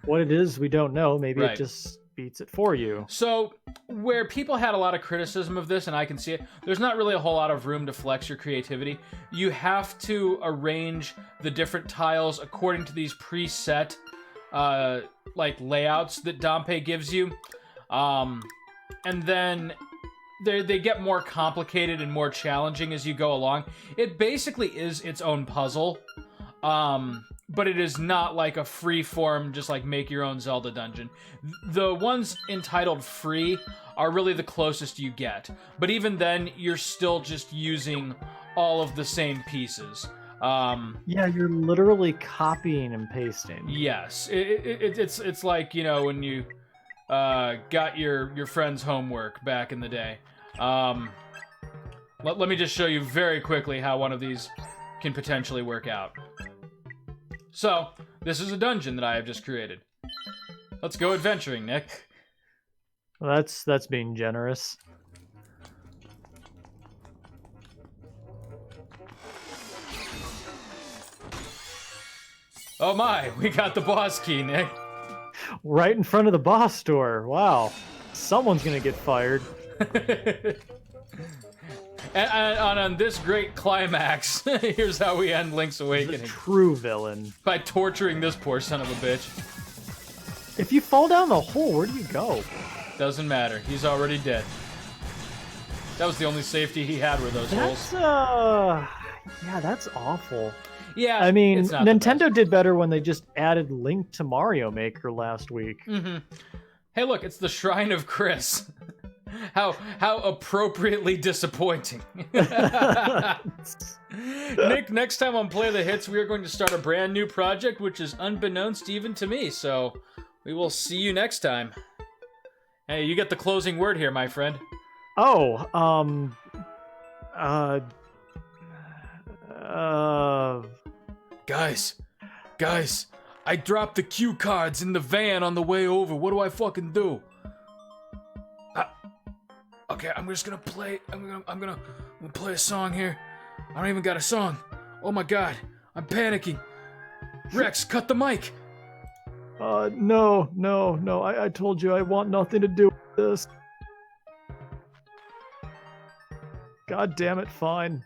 What it is, we don't know. Maybe Right. it just beats it for you. So, where people had a lot of criticism of this, and I can see it, there's not really a whole lot of room to flex your creativity. You have to arrange the different tiles according to these preset, like, layouts that Dampé gives you. And then they get more complicated and more challenging as you go along. It basically is its own puzzle. But it is not like a free form, just like make your own Zelda dungeon. The ones entitled free are really the closest you get. But even then, you're still just using all of the same pieces. Yeah, you're literally copying and pasting. Yes, it's like, you know, when you got your friend's homework back in the day. Let me just show you very quickly how one of these can potentially work out. So, this is a dungeon that I have just created. Let's go adventuring, Nick. Well, that's being generous. Oh my, we got the boss key, Nick. Right in front of the boss door. Wow. Someone's gonna get fired. And on this great climax, here's how we end Link's Awakening. The true villain. By torturing this poor son of a bitch. If you fall down the hole, where do you go? Doesn't matter. He's already dead. That was the only safety he had were those holes. Yeah, that's awful. Yeah, I mean, it's not the Nintendo best. did better when they just added Link to Mario Maker last week. Mm-hmm. Hey, look, it's the Shrine of Chris. How appropriately disappointing. Nick, next time on Play the Hits, we are going to start a brand new project, which is unbeknownst even to me, so we will see you next time. Hey, you get the closing word here, my friend. Oh, Guys, I dropped the cue cards in the van on the way over. What do I fucking do? Okay, I'm just gonna play. I'm gonna play a song here. I don't even got a song. Oh my god, I'm panicking. Rex, cut the mic. no. I told you I want nothing to do with this. God damn it, fine.